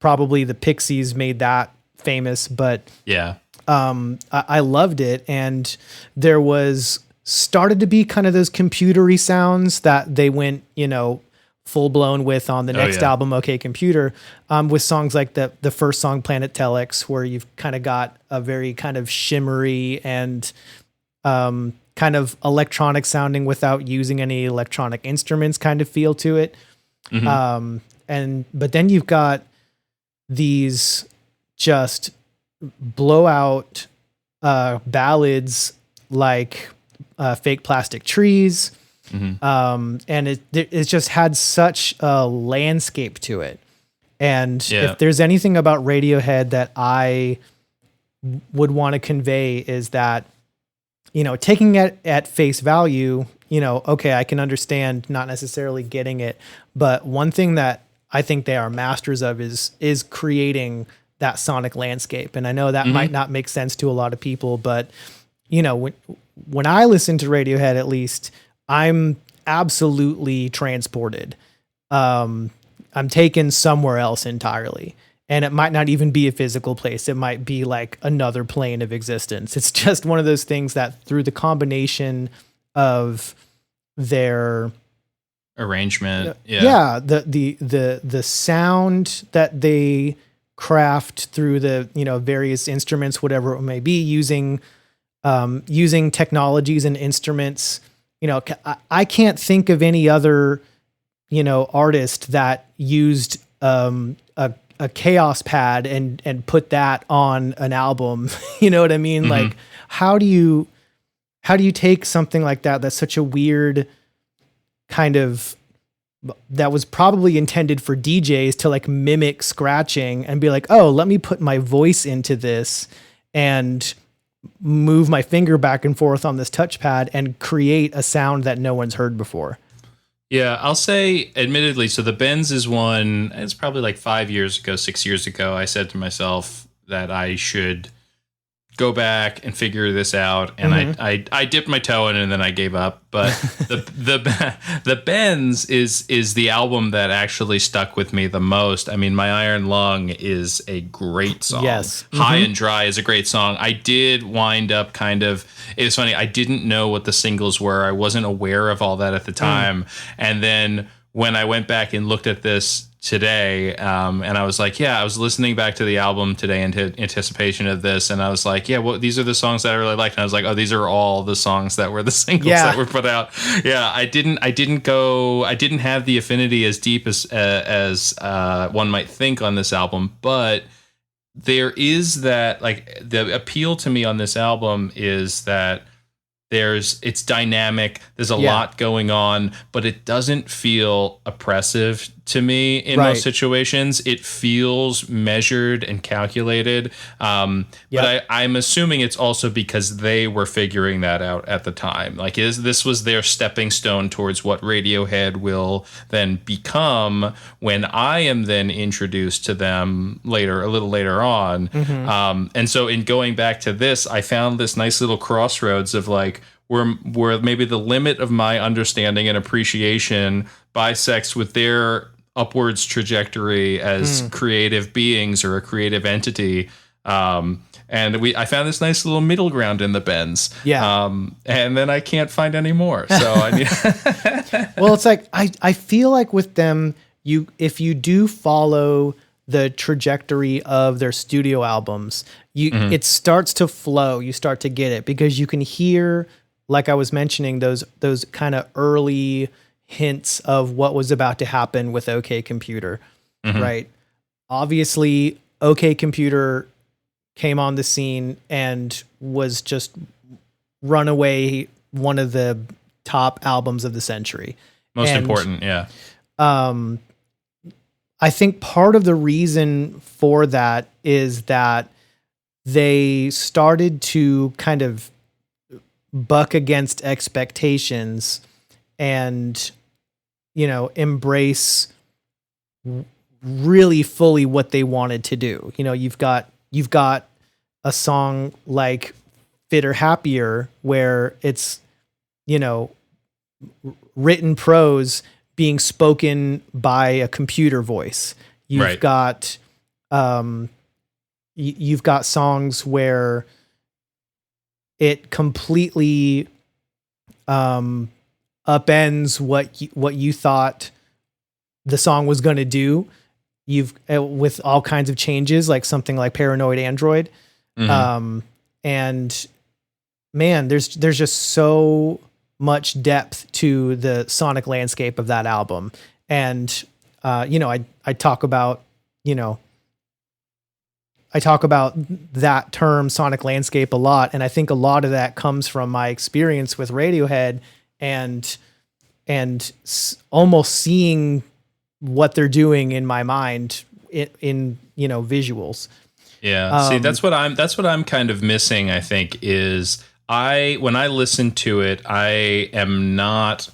probably the Pixies made that famous, but
yeah,
I loved it. And there was started to be kind of those computery sounds that they went, you know, full blown with on the next album, OK Computer, with songs like the first song, Planet Telex, where you've kind of got a very kind of shimmery and kind of electronic sounding without using any electronic instruments kind of feel to it. But then you've got these just blowout ballads like Fake Plastic Trees. And it just had such a landscape to it. And if there's anything about Radiohead that I would want to convey is that, you know, taking it at face value, you know, okay, I can understand not necessarily getting it, but one thing that I think they are masters of is creating that sonic landscape. And I know that might not make sense to a lot of people, but you know, when I listen to Radiohead, at least I'm absolutely transported. I'm taken somewhere else entirely. And it might not even be a physical place. It might be like another plane of existence. It's just one of those things that through the combination of their
arrangement,
the sound that they craft through the, you know, various instruments, whatever it may be, using technologies and instruments. You know, I can't think of any other, you know, artist that used a chaos pad and put that on an album. You know what I mean? Like, how do you take something like that that's such a weird kind of, that was probably intended for DJs to like mimic scratching and be like, oh, let me put my voice into this and move my finger back and forth on this touchpad and create a sound that no one's heard before.
Yeah, I'll say, admittedly, so the Bends is one, it's probably like 6 years ago, I said to myself that I should go back and figure this out. And I dipped my toe in it and then I gave up. But the Bends is the album that actually stuck with me the most. I mean, My Iron Lung is a great song.
Yes.
High and Dry is a great song. I did wind up it's funny, I didn't know what the singles were. I wasn't aware of all that at the time. And then when I went back and looked at this today, and I was like, I was listening back to the album today in anticipation of this, and I was like, well, these are the songs that I really liked. And I was like, oh, these are all the songs that were the singles that were put out. I didn't have the affinity as deep as one might think on this album, but there is that, like, the appeal to me on this album is that it's dynamic. There's a lot going on, but it doesn't feel oppressive to me in most situations. It feels measured and calculated. But I'm assuming it's also because they were figuring that out at the time. Like, this was their stepping stone towards what Radiohead will then become when I am then introduced to them a little later on. And so in going back to this, I found this nice little crossroads of like, where maybe the limit of my understanding and appreciation bisects with their upwards trajectory as creative beings or a creative entity. And I found this nice little middle ground in the bends.
Yeah.
And then I can't find any more. So I mean,
well, it's like, I feel like with them, if you do follow the trajectory of their studio albums, it starts to flow. You start to get it because you can hear, like I was mentioning, those kind of early hints of what was about to happen with OK Computer, right? Obviously, OK Computer came on the scene and was just runaway one of the top albums of the century.
Most important, yeah.
I think part of the reason for that is that they started to kind of buck against expectations and, embrace really fully what they wanted to do. You've got a song like Fitter Happier where it's, written prose being spoken by a computer voice. You've got songs where it completely upends what you thought the song was going to do. You've with all kinds of changes, like something like Paranoid Android. And man, there's just so much depth to the sonic landscape of that album. And, I talk about that term sonic landscape a lot. And I think a lot of that comes from my experience with Radiohead and almost seeing what they're doing in my mind in visuals.
Yeah. See, that's what I'm kind of missing, I think, is when I listen to it, I am not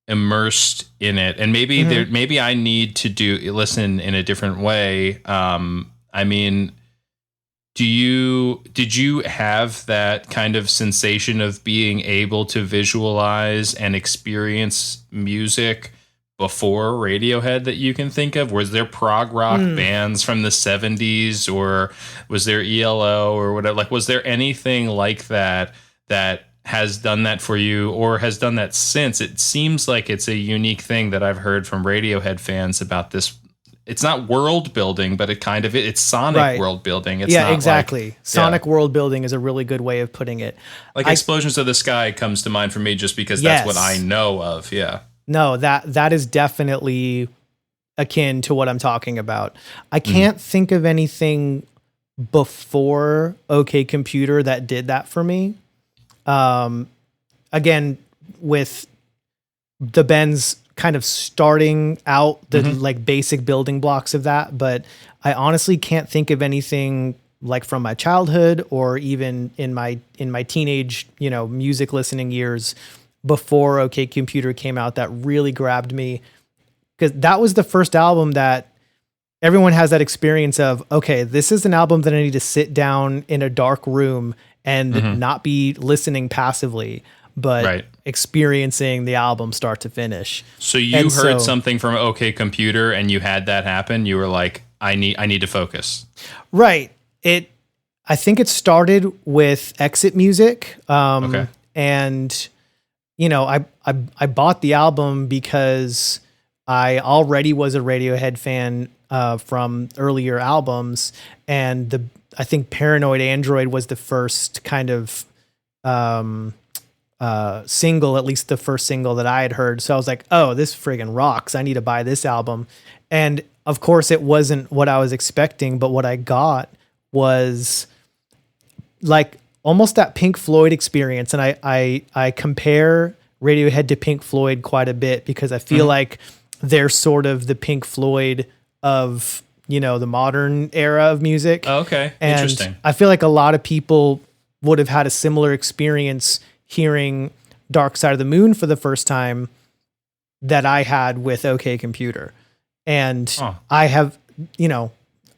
immersed in it. And maybe I need to listen in a different way. I mean, did you have that kind of sensation of being able to visualize and experience music before Radiohead that you can think of? Was there prog rock bands from the 70s, or was there ELO or whatever? Like, was there anything like that has done that for you or has done that since? It seems like it's a unique thing that I've heard from Radiohead fans about this. It's not world building, but it's sonic world building. It's not
exactly. Sonic world building is a really good way of putting it.
Like Explosions of the Sky comes to mind for me just because that's what I know of. Yeah.
No, that is definitely akin to what I'm talking about. I can't think of anything before OK Computer that did that for me. Again, with the bends kind of starting out the like basic building blocks of that, but I honestly can't think of anything like from my childhood or even in my teenage, music listening years before OK Computer came out that really grabbed me, because that was the first album that everyone has that experience of, okay, this is an album that I need to sit down in a dark room and not be listening passively, but experiencing the album start to finish.
So you heard something from OK Computer and you had that happen. You were like, I need to focus.
Right. I think it started with Exit Music. And I bought the album because I already was a Radiohead fan from earlier albums, and I think Paranoid Android was the first kind of single, at least the first single that I had heard. So I was like, oh, this friggin' rocks. I need to buy this album. And of course it wasn't what I was expecting, but what I got was like almost that Pink Floyd experience. And I compare Radiohead to Pink Floyd quite a bit because I feel like they're sort of the Pink Floyd of, the modern era of music.
Oh, okay.
And
interesting.
I feel like a lot of people would have had a similar experience hearing Dark Side of the Moon for the first time that I had with OK Computer. And I have,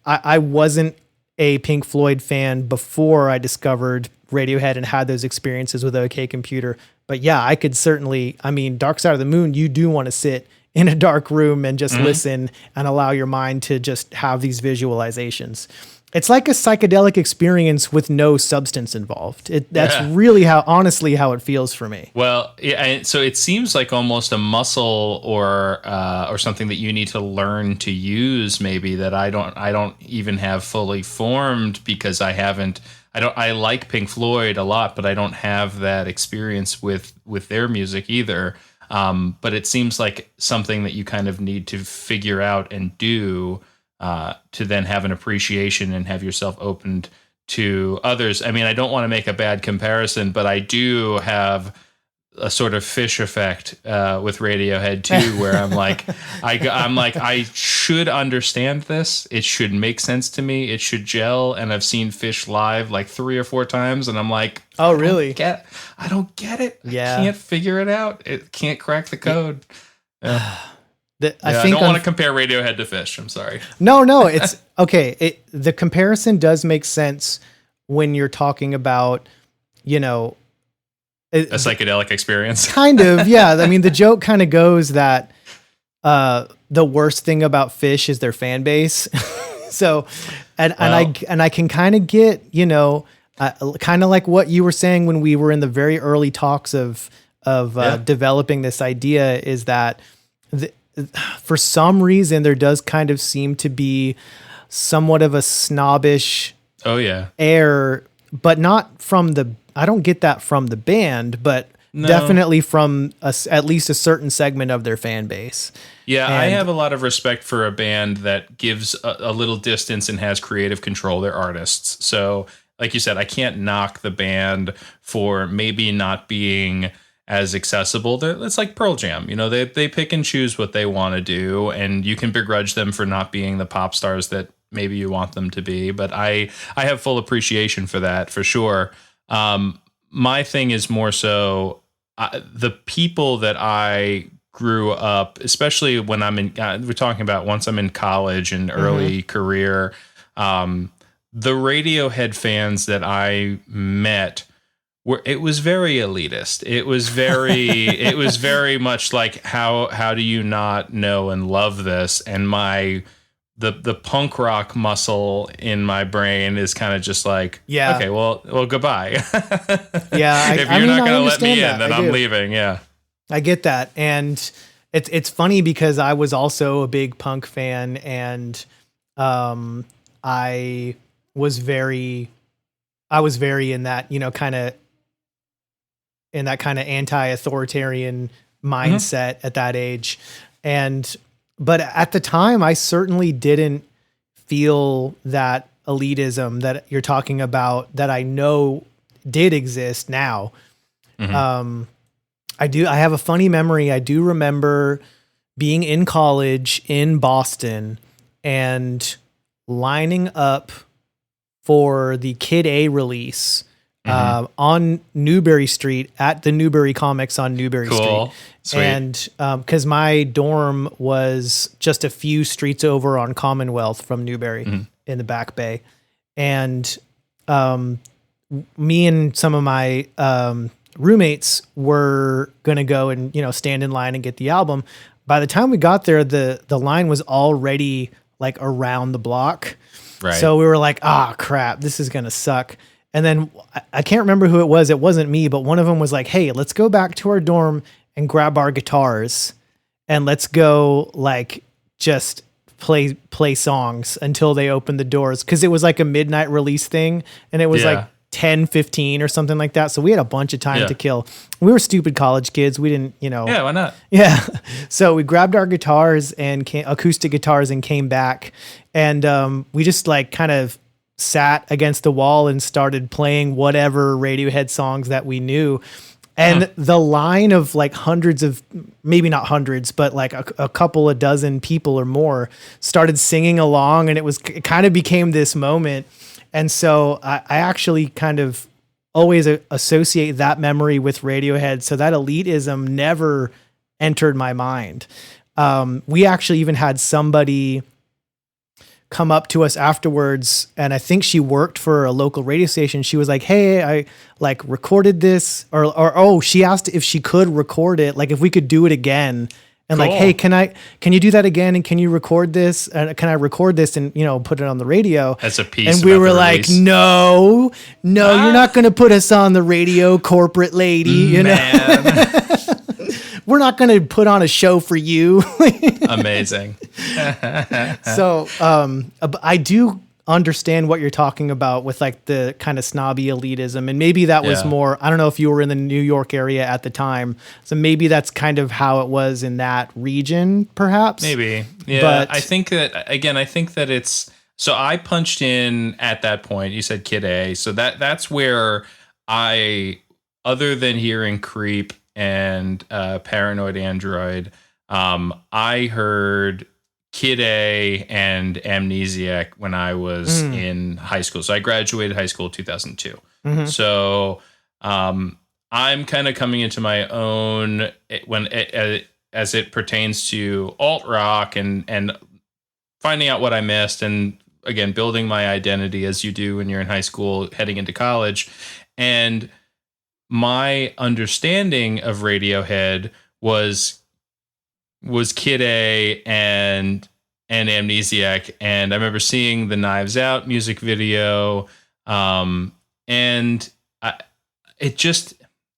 I wasn't a Pink Floyd fan before I discovered Radiohead and had those experiences with OK Computer. But yeah, I could certainly, Dark Side of the Moon, you do want to sit in a dark room and just listen and allow your mind to just have these visualizations. It's like a psychedelic experience with no substance involved. That's really honestly how it feels for me.
Well, yeah, and so it seems like almost a muscle or something that you need to learn to use, maybe, that I don't even have fully formed, because I like Pink Floyd a lot, but I don't have that experience with their music either. But it seems like something that you kind of need to figure out and do to then have an appreciation and have yourself opened to others. I mean, I don't want to make a bad comparison, but I do have a sort of Fish effect with Radiohead too, where I'm like, I should understand this. It should make sense to me. It should gel. And I've seen Fish live like 3 or 4 times, and I'm like,
oh, really?
I don't get it.
Yeah.
I can't figure it out. It can't crack the code. Yeah.
I
don't want to compare Radiohead to Fish. I'm sorry.
No, it's okay. The comparison does make sense when you're talking about, a
psychedelic experience.
Kind of, yeah. I mean, the joke kind of goes that the worst thing about Fish is their fan base. So, and I can kind of get, kind of like what you were saying when we were in the very early talks of developing this idea, is that for some reason there does kind of seem to be somewhat of a snobbish air, but not from I don't get that from the band, but definitely from at least a certain segment of their fan base. Yeah,
I have a lot of respect for a band that gives a little distance and has creative control. They're artists. So, like you said, I can't knock the band for maybe not being as accessible. It's like Pearl Jam. They pick and choose what they want to do, and you can begrudge them for not being the pop stars that maybe you want them to be. But I have full appreciation for that, for sure. My thing is more so the people that I grew up, especially when I'm in, we're talking about once I'm in college and early career, the Radiohead fans that I met, it was very elitist. It was very much like, how do you not know and love this? And the punk rock muscle in my brain is kind of just like, okay, well, goodbye.
Yeah.
If you're not going to let me in, then I'm leaving. Yeah.
I get that. And it's funny because I was also a big punk fan, and I was very in that, kind of anti-authoritarian mindset at that age. But at the time, I certainly didn't feel that elitism that you're talking about, that I know did exist now. I have a funny memory. I do remember being in college in Boston and lining up for the Kid A release on Newbury Street at the Newbury Comics on Newbury Street. Sweet. And because my dorm was just a few streets over on Commonwealth from Newbury in the Back Bay. And me and some of my roommates were going to go and, stand in line and get the album. By the time we got there, the line was already like around the block. Right. So we were like, crap, this is going to suck. And then I can't remember who it was. It wasn't me, but one of them was like, hey, let's go back to our dorm and grab our guitars and let's go just play songs until they open the doors. Cause it was like a midnight release thing. And it was like 10:15 or something like that. So we had a bunch of time to kill. We were stupid college kids. We didn't,
Yeah, why not?
Yeah. So we grabbed our guitars and acoustic guitars and came back. And we just kind of sat against the wall and started playing whatever Radiohead songs that we knew. And the line of hundreds of, maybe not hundreds, but a couple of dozen people or more started singing along, and it kind of became this moment. And so I actually kind of always associate that memory with Radiohead. So that elitism never entered my mind. We actually even had somebody come up to us afterwards, and I think she worked for a local radio station. She was like, hey, I recorded this, or she asked if she could record it, if we could do it again and like, hey, can you do that again? And can you record this? Can I record this and, put it on the radio?
As a piece.
And we were like, no, you're not going to put us on the radio, corporate lady. We're not going to put on a show for you.
Amazing.
So I do understand what you're talking about with like the kind of snobby elitism. And maybe that was more, I don't know if you were in the New York area at the time. So maybe that's kind of how it was in that region, perhaps.
Maybe. Yeah. But I think that it's, so I punched in at that point. You said Kid A. So that's where other than hearing Creep and Paranoid Android, I heard Kid A and Amnesiac when I was in high school. So I graduated high school in 2002. Mm-hmm. So I'm kind of coming into my own as it pertains to alt rock and finding out what I missed, and again building my identity as you do when you're in high school heading into college. And my understanding of Radiohead was Kid A and Amnesiac, and I remember seeing the Knives Out music video, and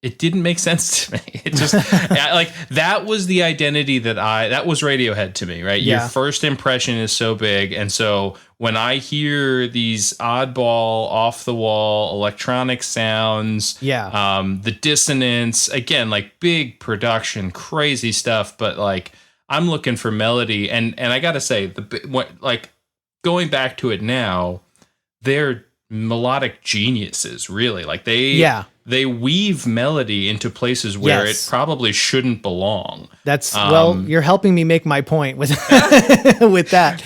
it didn't make sense to me. It just like that was the identity that was Radiohead to me, right? Yeah. Your first impression is so big, and so when I hear these oddball, off the wall electronic sounds, the dissonance, again, like big production, crazy stuff, but like I'm looking for melody, and I gotta say, like going back to it now, they're melodic geniuses, really. Like they weave melody into places where it probably shouldn't belong. That's
you're helping me make my point with with that,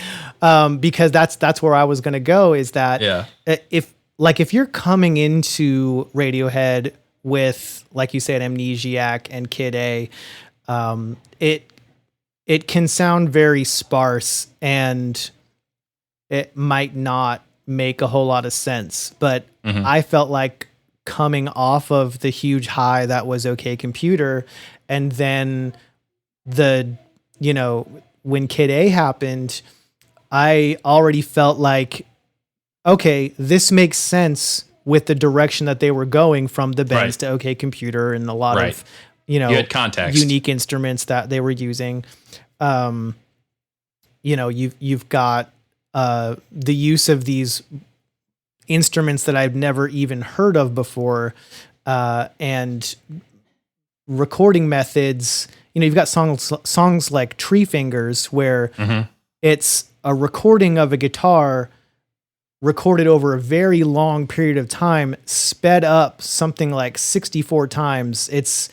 because that's where I was gonna go. Is that if you're coming into Radiohead with, like you said, Amnesiac and Kid A, it can sound very sparse and it might not make a whole lot of sense. But I felt like coming off of the huge high that was OK Computer, and then when Kid A happened, I already felt like, okay, this makes sense with the direction that they were going from the Bends to OK Computer, and a lot of you had context, unique instruments that they were using. You've got the use of these instruments that I've never even heard of before, and recording methods. You've got songs like Tree Fingers, where it's a recording of a guitar recorded over a very long period of time, sped up something like 64 times. It's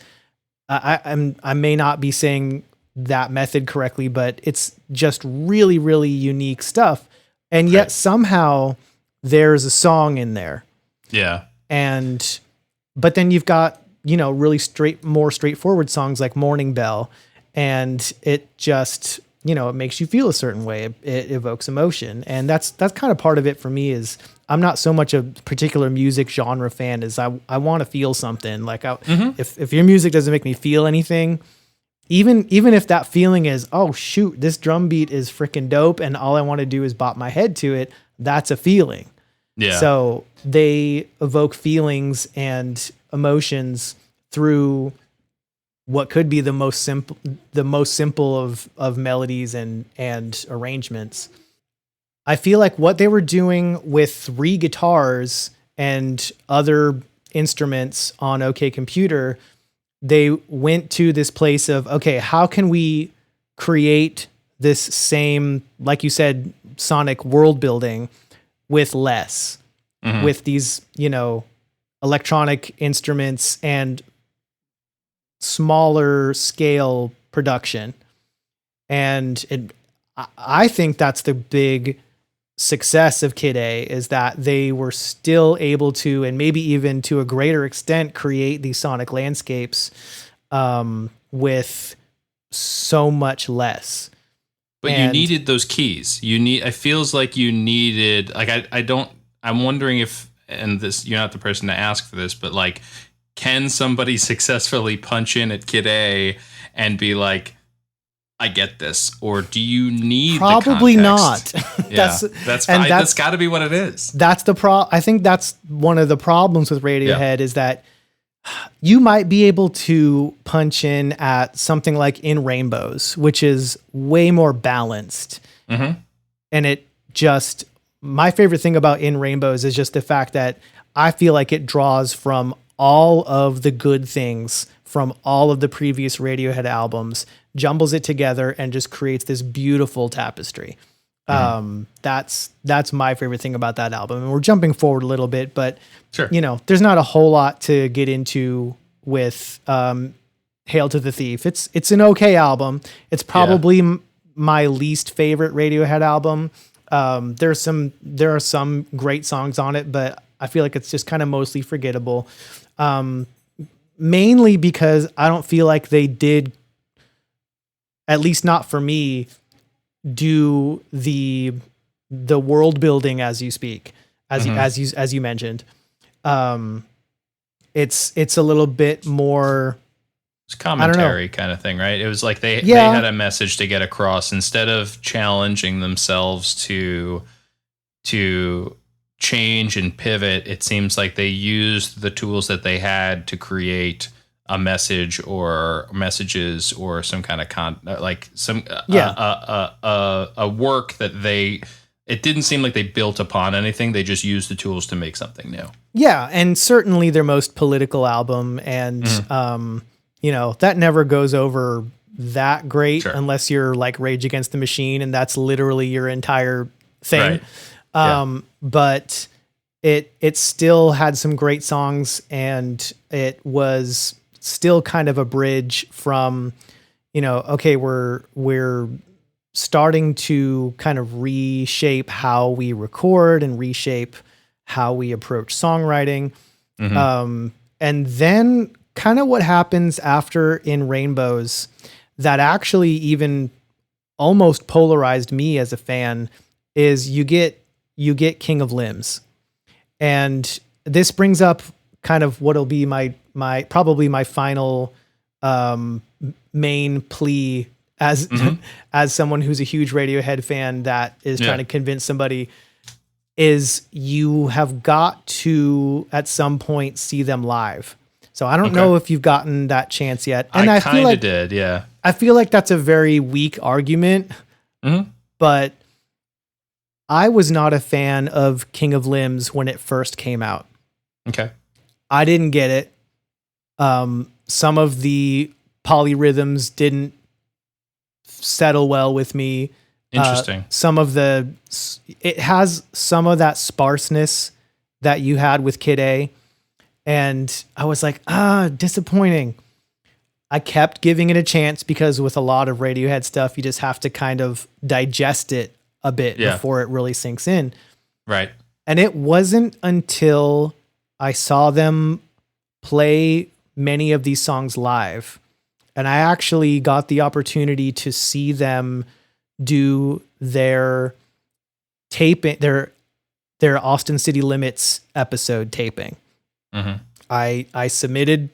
I may not be saying that method correctly, but it's just really, really unique stuff. And yet somehow there's a song in there.
Yeah.
But then you've got, really more straightforward songs like Morning Bell, and it just, it makes you feel a certain way. It evokes emotion. And that's kind of part of it for me. Is I'm not so much a particular music genre fan as I want to feel something. Like if your music doesn't make me feel anything, even if that feeling is, oh shoot, this drum beat is freaking dope, and all I want to do is bop my head to it, that's a feeling. Yeah. So they evoke feelings and emotions through what could be the most simple of melodies and arrangements. I feel like what they were doing with 3 guitars and other instruments on OK Computer, they went to this place of, okay, how can we create this same, like you said, sonic world building with less, with these, electronic instruments and smaller scale production. And I think that's the big success of Kid A, is that they were still able to, and maybe even to a greater extent, create these sonic landscapes with so much less.
But you needed those keys. It feels like you needed, like, I'm wondering if, and this, you're not the person to ask for this, but like, can somebody successfully punch in at Kid A and be like, I get this, or do you need
probably
the
not?
context? That's got to be what it is.
That's the I think that's one of the problems with Radiohead is that you might be able to punch in at something like In Rainbows, which is way more balanced.
Mm-hmm.
And it just, my favorite thing about In Rainbows is just the fact that I feel like it draws from all of the good things from all of the previous Radiohead albums, jumbles it together, and just creates this beautiful tapestry.
Mm-hmm.
That's my favorite thing about that album. And we're jumping forward a little bit, but
Sure.
there's not a whole lot to get into with Hail to the Thief. It's an okay album. It's probably my least favorite Radiohead album. There are some great songs on it, but I feel like it's just kind of mostly forgettable. Mainly because I don't feel like they did, at least not for me, do the world building as you speak, as you mentioned. It's a little bit more,
it's commentary kind of thing, right? It was like they had a message to get across instead of challenging themselves to change and pivot. It seems like they used the tools that they had to create a message or messages or some kind of a work that it didn't seem like they built upon anything. They just used the tools to make something new.
Yeah. And certainly their most political album. And, that never goes over that great unless you're like Rage Against the Machine. And that's literally your entire thing.
Right.
But it still had some great songs, and it was still kind of a bridge from, okay, we're starting to kind of reshape how we record and reshape how we approach songwriting.
Mm-hmm.
And then kind of what happens after In Rainbows that actually even almost polarized me as a fan is you get King of Limbs. And this brings up kind of what'll be my probably my final main plea as as someone who's a huge Radiohead fan that is trying to convince somebody, is you have got to at some point see them live. So I don't know if you've gotten that chance yet. And I
kind of did, yeah.
I feel like that's a very weak argument, but I was not a fan of King of Limbs when it first came out.
Okay.
I didn't get it. Some of the polyrhythms didn't settle well with me.
Interesting.
It has some of that sparseness that you had with Kid A. And I was like, disappointing. I kept giving it a chance because with a lot of Radiohead stuff, you just have to kind of digest it a bit before it really sinks in.
Right.
And it wasn't until I saw them play many of these songs live, and I actually got the opportunity to see them do their taping, their Austin City Limits episode taping.
Mm-hmm.
I submitted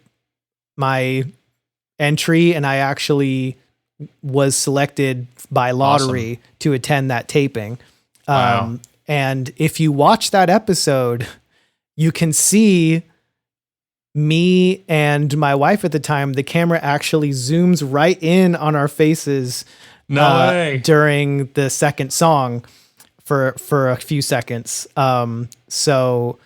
my entry, and I actually was selected by lottery to attend that taping.
Wow.
And if you watch that episode, you can see me and my wife at the time. The camera actually zooms right in on our faces during the second song for a few seconds. So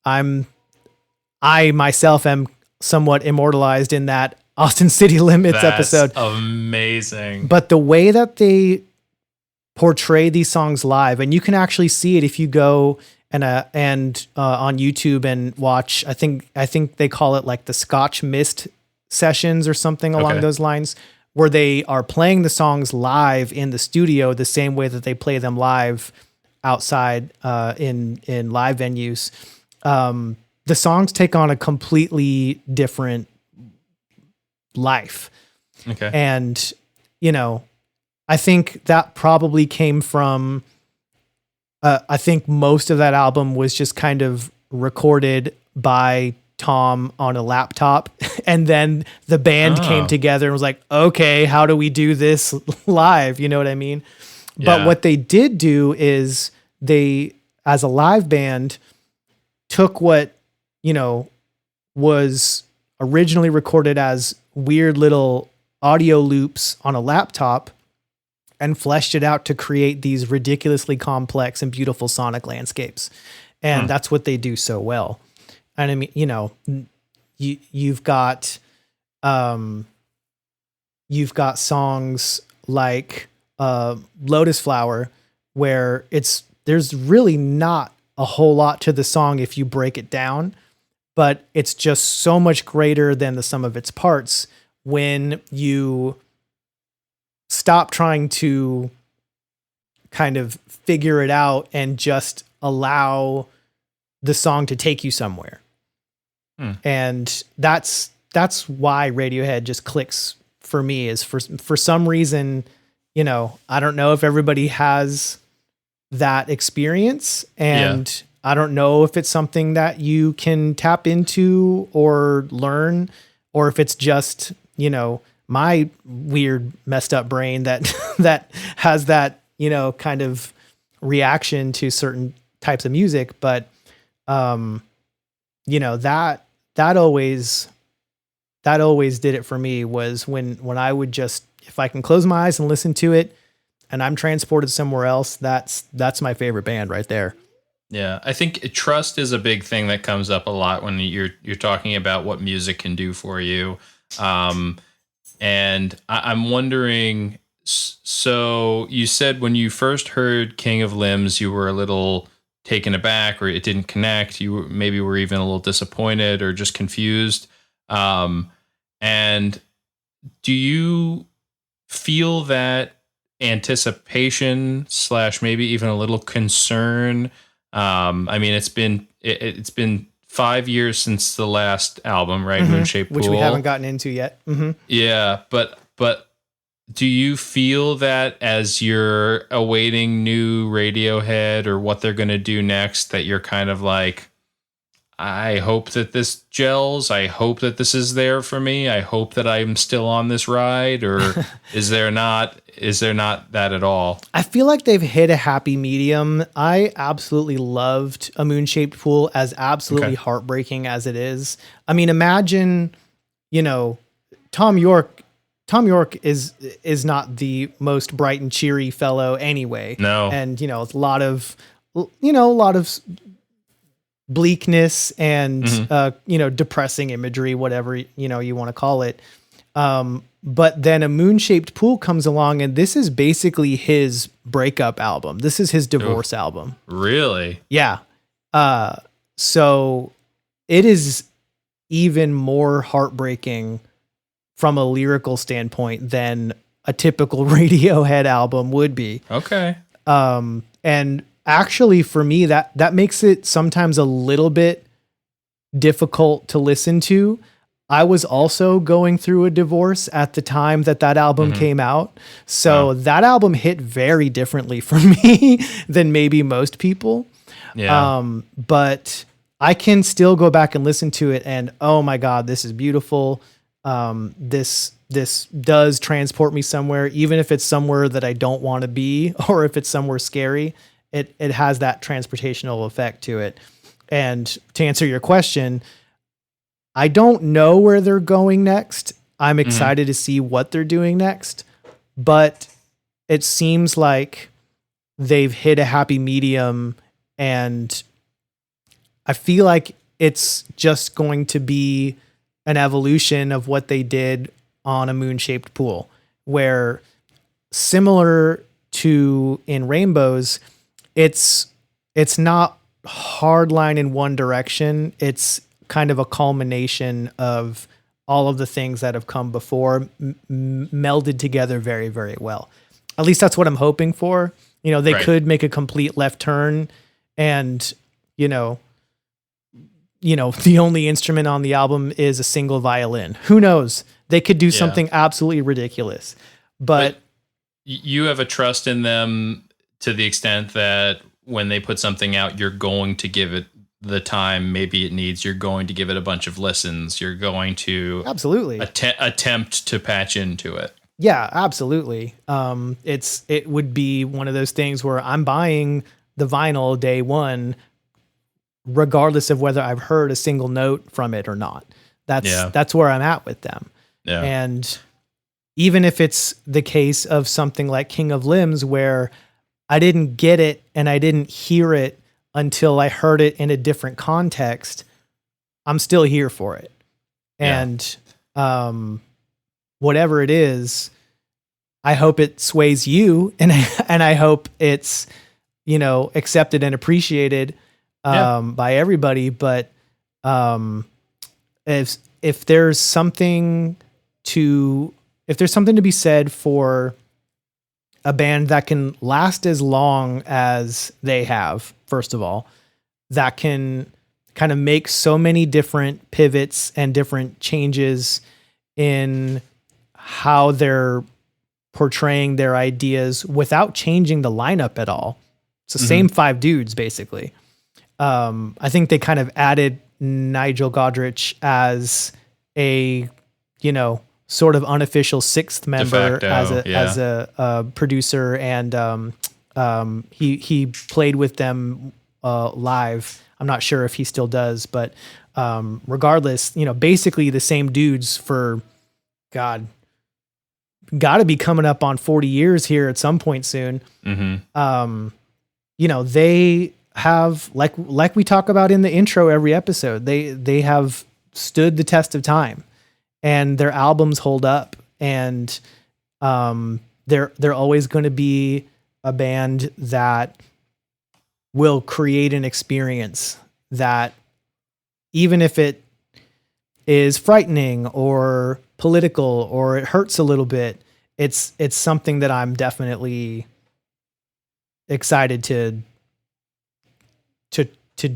I myself am somewhat immortalized in that Austin City Limits episode.
Amazing.
But the way that they portray these songs live, and you can actually see it if you go and on YouTube and watch, I think they call it like the Scotch Mist sessions or something along those lines, where they are playing the songs live in the studio the same way that they play them live outside in live venues. The songs take on a completely different life.
Okay.
And, I think that probably came from, I think most of that album was just kind of recorded by Tom on a laptop, and then the band came together and was like, okay, how do we do this live? You know what I mean? But what they did do is they, as a live band, took what, was originally recorded as weird little audio loops on a laptop and fleshed it out to create these ridiculously complex and beautiful sonic landscapes. And that's what they do so well. And I mean, you've got songs like Lotus Flower, where there's really not a whole lot to the song if you break it down, but it's just so much greater than the sum of its parts when you stop trying to kind of figure it out and just allow the song to take you somewhere. And that's why Radiohead just clicks for me, is for some reason, I don't know if everybody has that experience, and I don't know if it's something that you can tap into or learn, or if it's just, my weird messed up brain that has that, kind of reaction to certain types of music. But, that always did it for me, was when I would just, if I can close my eyes and listen to it and I'm transported somewhere else, that's my favorite band right there.
Yeah, I think trust is a big thing that comes up a lot when you're talking about what music can do for you. And I'm wondering, so you said when you first heard King of Limbs, you were a little taken aback, or it didn't connect. You maybe were even a little disappointed or just confused. And do you feel that anticipation / maybe even a little concern? I mean, it's been 5 years since the last album, right? Moonshaped Pool,
which we haven't gotten into yet.
Yeah, but do you feel that as you're awaiting new Radiohead or what they're going to do next, that you're kind of like, I hope that this gels. I hope that this is there for me. I hope that I'm still on this ride, or is there not that at all?
I feel like they've hit a happy medium. I absolutely loved A Moon-Shaped Pool, as absolutely heartbreaking as it is. I mean, imagine, Tom York is not the most bright and cheery fellow anyway.
No.
And, a lot of bleakness and, depressing imagery, whatever, you want to call it. But then A Moon-Shaped Pool comes along, and this is basically his breakup album. This is his divorce album.
Really?
Yeah. So it is even more heartbreaking from a lyrical standpoint than a typical Radiohead album would be.
Okay.
And actually for me, that makes it sometimes a little bit difficult to listen to. I was also going through a divorce at the time that album came out. So that album hit very differently for me than maybe most people.
Yeah.
But I can still go back and listen to it, and oh my God, this is beautiful. This does transport me somewhere, even if it's somewhere that I don't want to be, or if it's somewhere scary, it has that transportational effect to it. And to answer your question, I don't know where they're going next. I'm excited to see what they're doing next, but it seems like they've hit a happy medium, and I feel like it's just going to be an evolution of what they did on A Moon-Shaped Pool, where, similar to in Rainbows, it's not hardline in one direction. It's kind of a culmination of all of the things that have come before, melded together very, very well. At least that's what I'm hoping for. They could make a complete left turn, and, the only instrument on the album is a single violin. Who knows? They could do something absolutely ridiculous. But
you have a trust in them to the extent that when they put something out, you're going to give it the time maybe it needs. You're going to give it a bunch of listens. You're going to
absolutely
attempt to patch into it.
Yeah, absolutely. It would be one of those things where I'm buying the vinyl day one, regardless of whether I've heard a single note from it or not. That's where I'm at with them.
Yeah.
And even if it's the case of something like King of Limbs, where I didn't get it and I didn't hear it until I heard it in a different context, I'm still here for it. And whatever it is, I hope it sways you, and I hope it's, accepted and appreciated by everybody. But if there's something to be said for a band that can last as long as they have, first of all, that can kind of make so many different pivots and different changes in how they're portraying their ideas without changing the lineup at all. It's the same 5 dudes, basically. I think they kind of added Nigel Godrich as a, sort of unofficial 6th member as a producer, and he played with them live. I'm not sure if he still does, but regardless, basically the same dudes for got to be coming up on 40 years here at some point soon. They have, like we talk about in the intro every episode, they have stood the test of time, and their albums hold up, and they're always going to be a band that will create an experience that, even if it is frightening or political or it hurts a little bit, it's something that I'm definitely excited to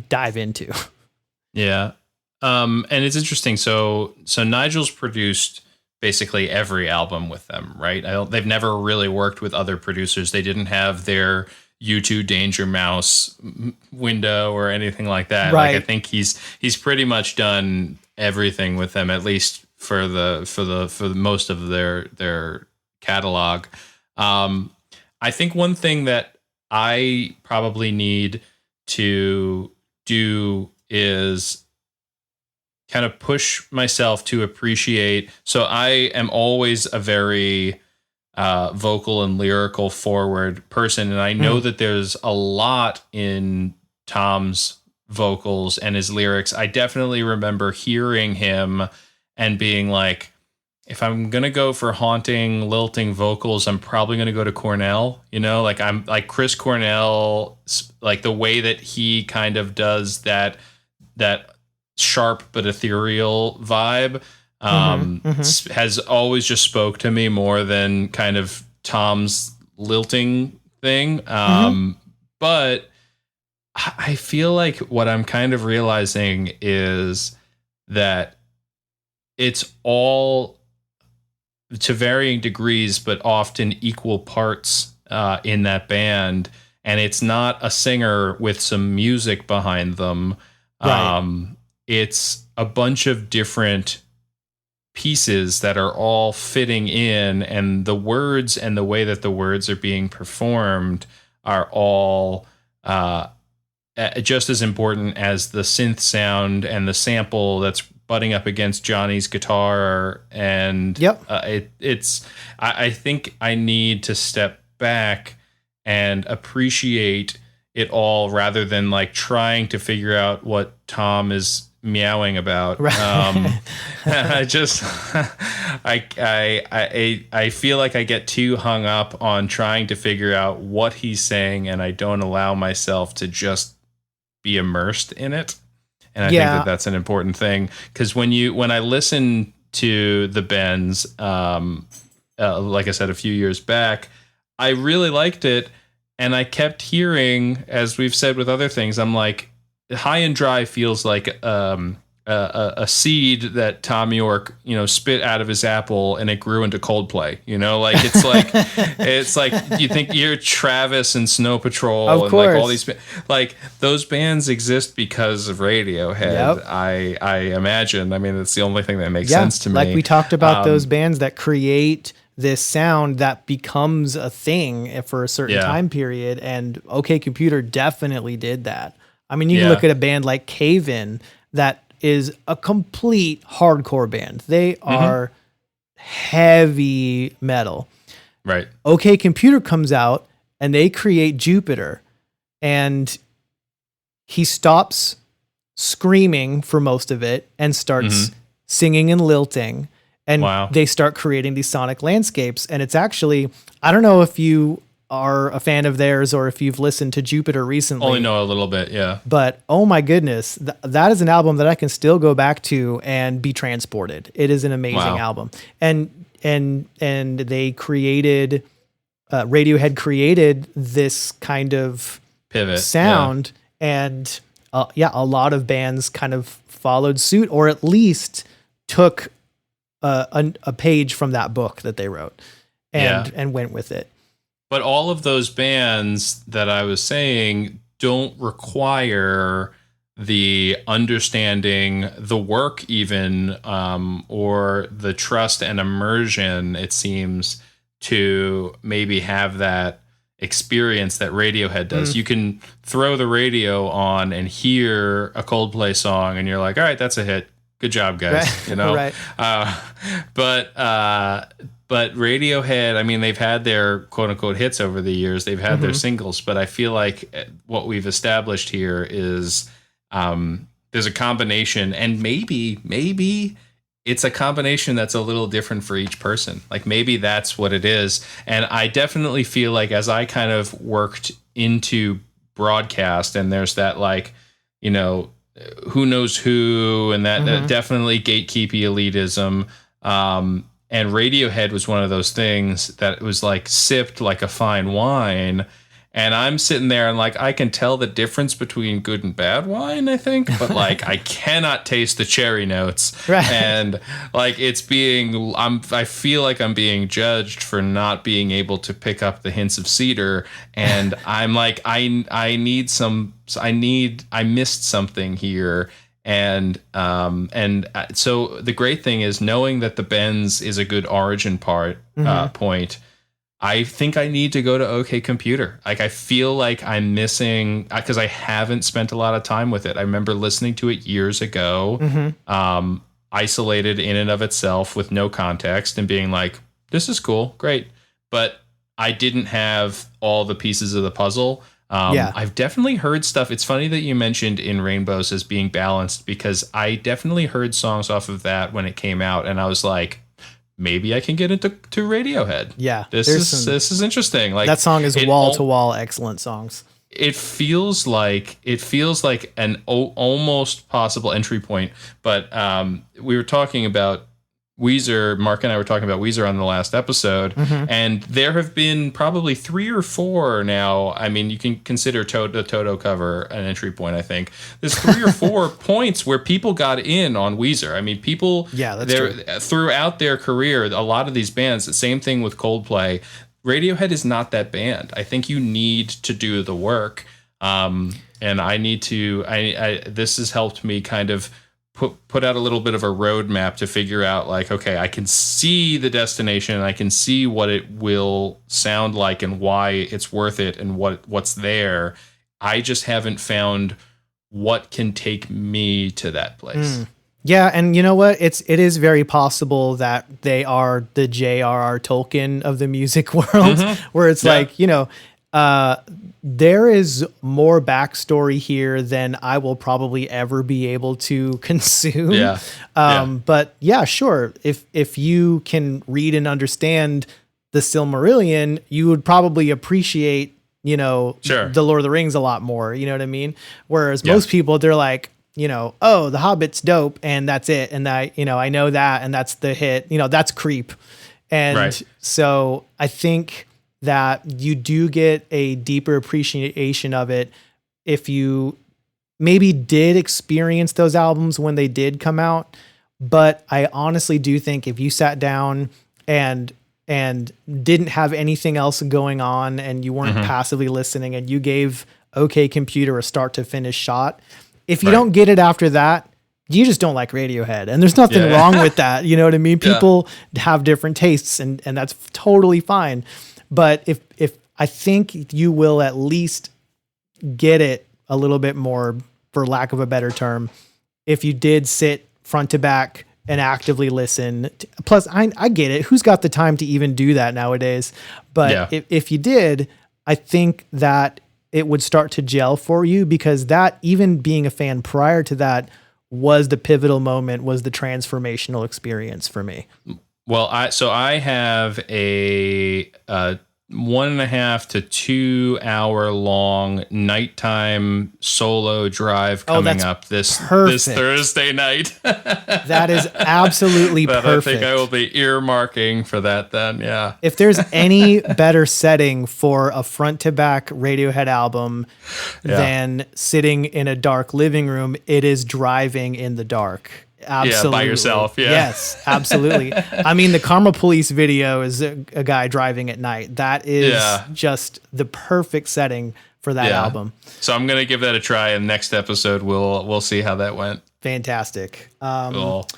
dive into.
Yeah. And it's interesting. So Nigel's produced basically every album with them, right? They've never really worked with other producers. They didn't have their U2 Danger Mouse window or anything like that.
Right.
Like, I think he's pretty much done everything with them, at least for the most of their catalog. I think one thing that I probably need to do is kind of push myself to appreciate. So I am always a very vocal and lyrical forward person, and I know that there's a lot in Tom's vocals and his lyrics. I definitely remember hearing him and being like, if I'm going to go for haunting, lilting vocals, I'm probably going to go to Cornell, like I'm like Chris Cornell, like the way that he kind of does that sharp but ethereal vibe has always just spoke to me more than kind of Tom's lilting thing. But I feel like what I'm kind of realizing is that it's all, to varying degrees, but often equal parts in that band. And it's not a singer with some music behind them. Right. It's a bunch of different pieces that are all fitting in, and the words and the way that the words are being performed are all just as important as the synth sound and the sample that's butting up against Johnny's guitar. And I think I need to step back and appreciate it all rather than like trying to figure out what Tom is meowing about.
Right.
I feel like I get too hung up on trying to figure out what he's saying, and I don't allow myself to just be immersed in it. And I think that that's an important thing, because when I listen to the Bends, like I said a few years back, I really liked it, and I kept hearing, as we've said with other things, I'm like, High and Dry feels like a seed that Tom York, spit out of his apple and it grew into Coldplay. Like it's like you think you're Travis and Snow Patrol
of
and
course.
like all these like those bands exist because of Radiohead.
Yep.
I imagine. I mean, it's the only thing that makes sense to me.
Like we talked about those bands that create this sound that becomes a thing for a certain time period, and OK Computer definitely did that. I mean, you can look at a band like Cave In that is a complete hardcore band. They are heavy metal.
Right.
OK Computer comes out and they create Jupiter, and he stops screaming for most of it and starts singing and lilting. And they start creating these sonic landscapes. And it's actually, I don't know if you are a fan of theirs or if you've listened to Jupiter recently.
Only know a little bit, yeah.
But oh my goodness, that is an album that I can still go back to and be transported. It is an amazing album. And they created, Radiohead created this kind of
pivot
sound, and a lot of bands kind of followed suit, or at least took a page from that book that they wrote and went with it.
But all of those bands that I was saying don't require the understanding, the work even, or the trust and immersion, it seems, to maybe have that experience that Radiohead does. You can throw the radio on and hear a Coldplay song and you're like, all right, that's a hit. Good job, guys.
Right.
But Radiohead, I mean, they've had their quote unquote hits over the years. They've had their singles, but I feel like what we've established here is there's a combination, and maybe it's a combination that's a little different for each person. Like maybe that's what it is. And I definitely feel like as I kind of worked into broadcast, and there's that like, who knows who, and that definitely gatekeepy elitism. And Radiohead was one of those things that was like sipped like a fine wine. And I'm sitting there and like, I can tell the difference between good and bad wine, I think, but like, I cannot taste the cherry notes.
Right.
And like, I feel like I'm being judged for not being able to pick up the hints of cedar. And I'm like, I missed something here. And so the great thing is knowing that the bends is a good origin point. I think I need to go to OK Computer. Like I feel like I'm missing, because I haven't spent a lot of time with it. I remember listening to it years ago, isolated in and of itself with no context, and being like, this is cool, great. But I didn't have all the pieces of the puzzle. I've definitely heard stuff. It's funny that you mentioned In Rainbows as being balanced, because I definitely heard songs off of that when it came out, and I was like, maybe I can get into Radiohead. Yeah, this is interesting. Like
that song is wall to wall excellent songs.
It feels like an almost possible entry point. But we were talking about Weezer. Mark and I were talking about Weezer on the last episode, and there have been probably 3 or 4 now. I mean, you can consider the Toto cover an entry point. I think there's 3 or 4 points where people got in on Weezer. I mean, people, that's true. Throughout their career, a lot of these bands. The same thing with Coldplay. Radiohead is not that band. I think you need to do the work, and I need to. This has helped me kind of put out a little bit of a roadmap to figure out like, okay, I can see the destination, and I can see what it will sound like and why it's worth it and what's there. I just haven't found what can take me to that place.
Yeah, and you know what? It is very possible that they are the J.R.R. Tolkien of the music world, where it's like, there is more backstory here than I will probably ever be able to consume. But yeah, sure. If you can read and understand the Silmarillion, you would probably appreciate, the Lord of the Rings a lot more. You know what I mean? Whereas most people, they're like, oh, The Hobbit's dope, and that's it. And I know that, and that's the hit. That's creep. And so I think that you do get a deeper appreciation of it if you maybe did experience those albums when they did come out, but I honestly do think if you sat down and didn't have anything else going on and you weren't passively listening and you gave OK Computer a start to finish shot, if you don't get it after that, you just don't like Radiohead. And there's nothing wrong with that. You know what I mean? People have different tastes and that's totally fine. But if I think you will at least get it a little bit more, for lack of a better term, if you did sit front to back and actively listen. Plus, I get it. Who's got the time to even do that nowadays? But if you did, I think that it would start to gel for you, because that, even being a fan prior to that, was the pivotal moment, was the transformational experience for me.
Well, I have a 1.5 to 2 hour long nighttime solo drive coming up this Thursday night.
That is absolutely perfect.
I think I will be earmarking for that then. Yeah.
If there's any better setting for a front to back Radiohead album than sitting in a dark living room, it is driving in the dark. Absolutely.
Yeah, by yourself. Yeah.
Yes, absolutely. I mean, the Karma Police video is a guy driving at night. That is just the perfect setting for that album.
So I'm going to give that a try, and next episode we'll see how that went.
Fantastic.
Cool.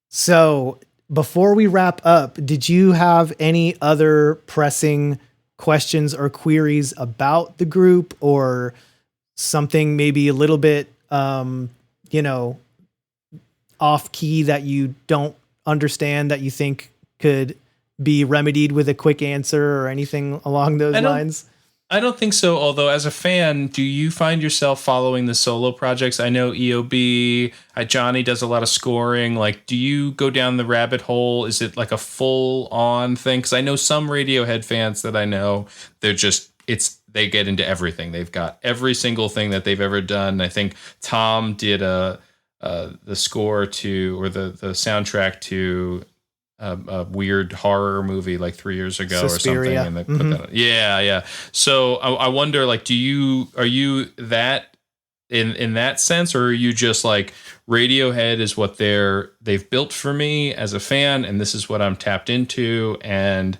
So before we wrap up, did you have any other pressing questions or queries about the group, or something maybe a little bit, off key that you don't understand that you think could be remedied with a quick answer or anything along those lines?
I don't think so. Although, as a fan, do you find yourself following the solo projects? I know EOB, Johnny does a lot of scoring. Like, do you go down the rabbit hole? Is it like a full on thing? Because I know some Radiohead fans that I know, they get into everything. They've got every single thing that they've ever done. I think Tom did the score to, or the soundtrack to a weird horror movie like 3 years ago
Suspiria.
or something. And they put that on. Yeah. So I wonder, like, are you that in that sense, or are you just like, Radiohead is what they've built for me as a fan, and this is what I'm tapped into, and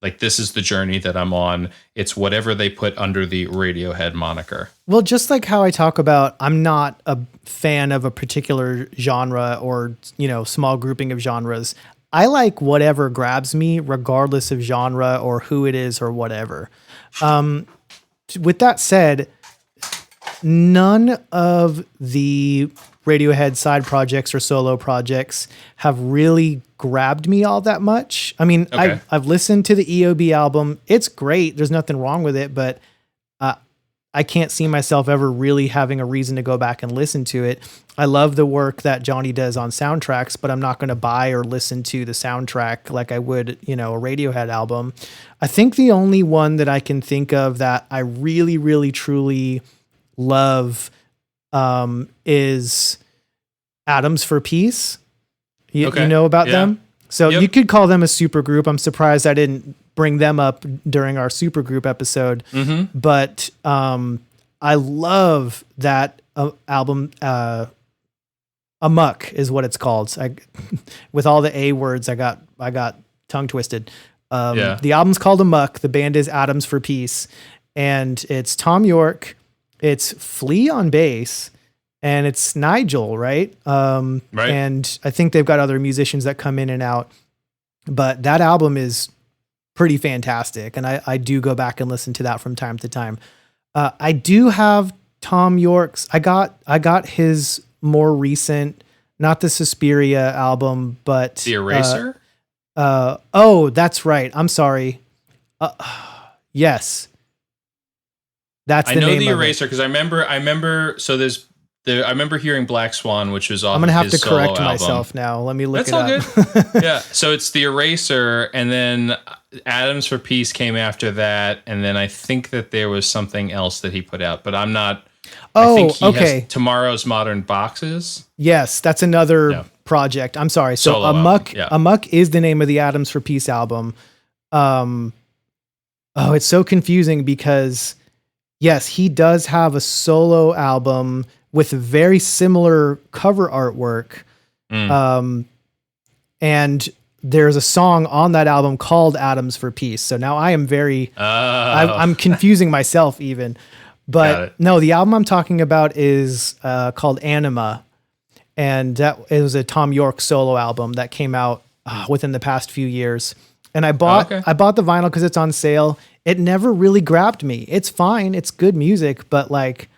like, this is the journey that I'm on. It's whatever they put under the Radiohead moniker.
Well, just like how I talk about, I'm not a fan of a particular genre or, small grouping of genres. I like whatever grabs me, regardless of genre or who it is or whatever. With that said, none of the Radiohead side projects or solo projects have really grabbed me all that much. I mean,
okay.
I've listened to the EOB album. It's great. There's nothing wrong with it, but I can't see myself ever really having a reason to go back and listen to it. I love the work that Johnny does on soundtracks, but I'm not going to buy or listen to the soundtrack like I would, a Radiohead album. I think the only one that I can think of that I really, really, truly love is Atoms for Peace. You know about them? So you could call them a super group. I'm surprised I didn't bring them up during our super group episode. But I love that album. Amok is what it's called. With all the A words, I got tongue twisted. The album's called Amok. The band is Atoms for Peace, and it's Tom York, it's Flea on bass, and it's Nigel, right? Right. And I think they've got other musicians that come in and out, but that album is pretty fantastic. And I do go back and listen to that from time to time. I do have Tom York's, I got his more recent, not the Suspiria album, but
The Eraser.
Oh, that's right. I'm sorry. Yes. That's the name. I know
The Eraser because I remember. So I remember hearing Black Swan, which was off.
I'm gonna have to correct
album.
myself now. Let me look
That's
it
all
up.
Good. Yeah. So it's The Eraser, and then Atoms for Peace came after that, and then I think that there was something else that he put out, but I'm not.
Oh,
I think he
okay.
has Tomorrow's Modern Boxes.
Yes, that's another project. I'm sorry. So
Solo
Amok,
album,
Amok is the name of the Atoms for Peace album. It's so confusing because Yes, he does have a solo album with very similar cover artwork. And there's a song on that album called Atoms for Peace. So now I am I'm confusing myself even. But no, the album I'm talking about is called Anima. And that it was a Tom York solo album that came out within the past few years. And I bought the vinyl because it's on sale. It never really grabbed me. It's fine. It's good music, but like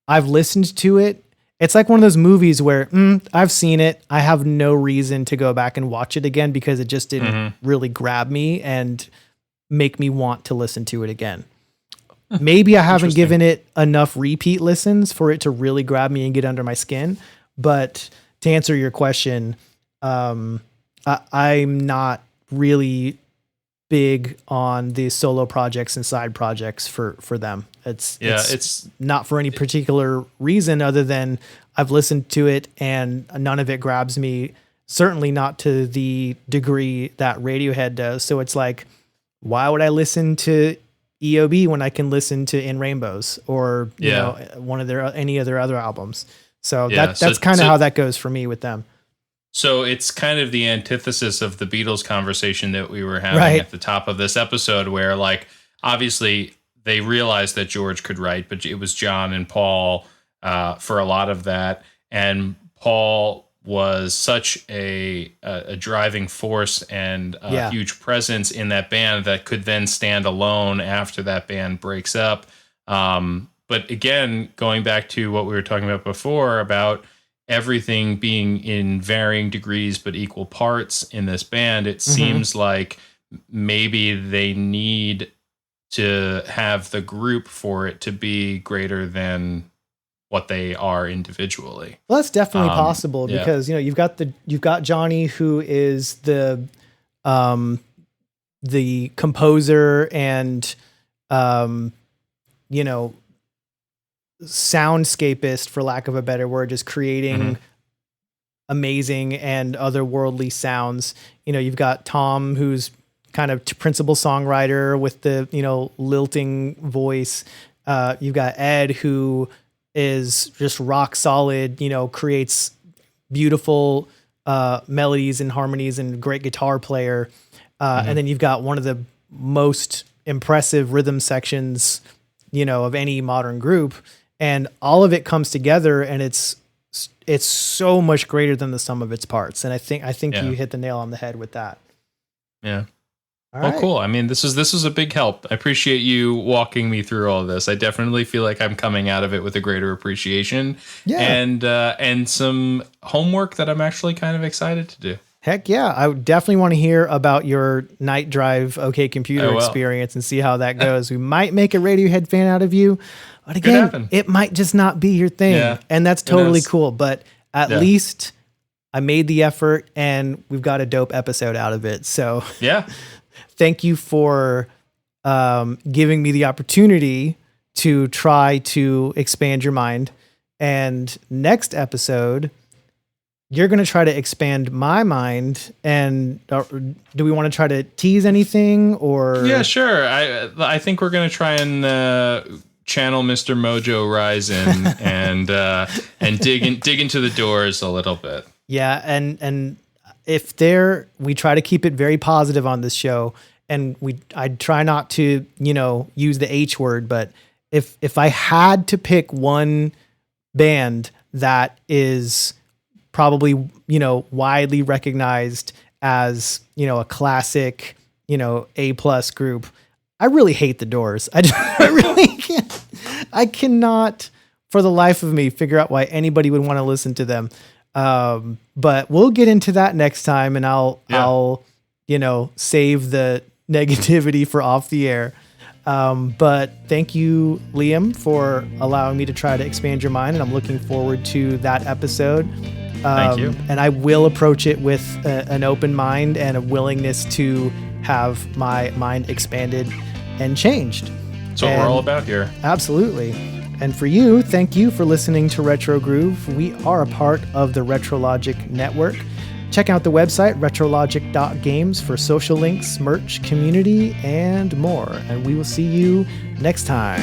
I've listened to it. It's like one of those movies where I've seen it. I have no reason to go back and watch it again because it just didn't really grab me and make me want to listen to it again. Maybe I haven't given it enough repeat listens for it to really grab me and get under my skin. But to answer your question, I'm not really big on the solo projects and side projects for them. It's not for any particular reason other than I've listened to it and none of it grabs me, certainly not to the degree that Radiohead does. So it's like, why would I listen to EOB when I can listen to In Rainbows or you know one of their any of their other albums? So that's kind of how that goes for me with them.
So it's kind of the antithesis of the Beatles conversation that we were having at the top of this episode, where like obviously they realized that George could write, but it was John and Paul for a lot of that, and Paul was such a driving force and a huge presence in that band that could then stand alone after that band breaks up. But again, going back to what we were talking about before about everything being in varying degrees but equal parts in this band, it seems like maybe they need to have the group for it to be greater than what they are individually.
Well, that's definitely possible because you've got Johnny, who is the composer and soundscapist, for lack of a better word, just creating amazing and otherworldly sounds. You've got Tom, who's kind of principal songwriter with the lilting voice. You've got Ed, who is just rock solid, creates beautiful melodies and harmonies and great guitar player. And then you've got one of the most impressive rhythm sections, of any modern group. And all of it comes together and it's so much greater than the sum of its parts. And I think you hit the nail on the head with that.
Yeah. Cool. I mean, this is a big help. I appreciate you walking me through all of this. I definitely feel like I'm coming out of it with a greater appreciation and some homework that I'm actually kind of excited to do.
Heck yeah. I would definitely want to hear about your night drive OK Computer experience and see how that goes. We might make a Radiohead fan out of you. But again, it might just not be your thing. Yeah, and that's totally cool. But at least I made the effort and we've got a dope episode out of it. So thank you for giving me the opportunity to try to expand your mind. And next episode, you're going to try to expand my mind. And do we want to try to tease anything or? Yeah,
sure. I think we're going to try and channel Mr. Mojo Rising and dig into the Doors a little bit. Yeah,
and if we try to keep it very positive on this show, and I try not to use the H word, but if I had to pick one band that is probably widely recognized as a classic A+ group, I really hate the Doors. I really can't. I cannot for the life of me figure out why anybody would want to listen to them. But we'll get into that next time, and I'll save the negativity for off the air. But thank you, Liam, for allowing me to try to expand your mind, and I'm looking forward to that episode.
Thank you.
And I will approach it with an open mind and a willingness to have my mind expanded and changed.
That's what we're all about here.
Absolutely. And for you, thank you for listening to Retro Groove. We are a part of the RetroLogic network. Check out the website, retrologic.games, for social links, merch, community, and more. And we will see you next time.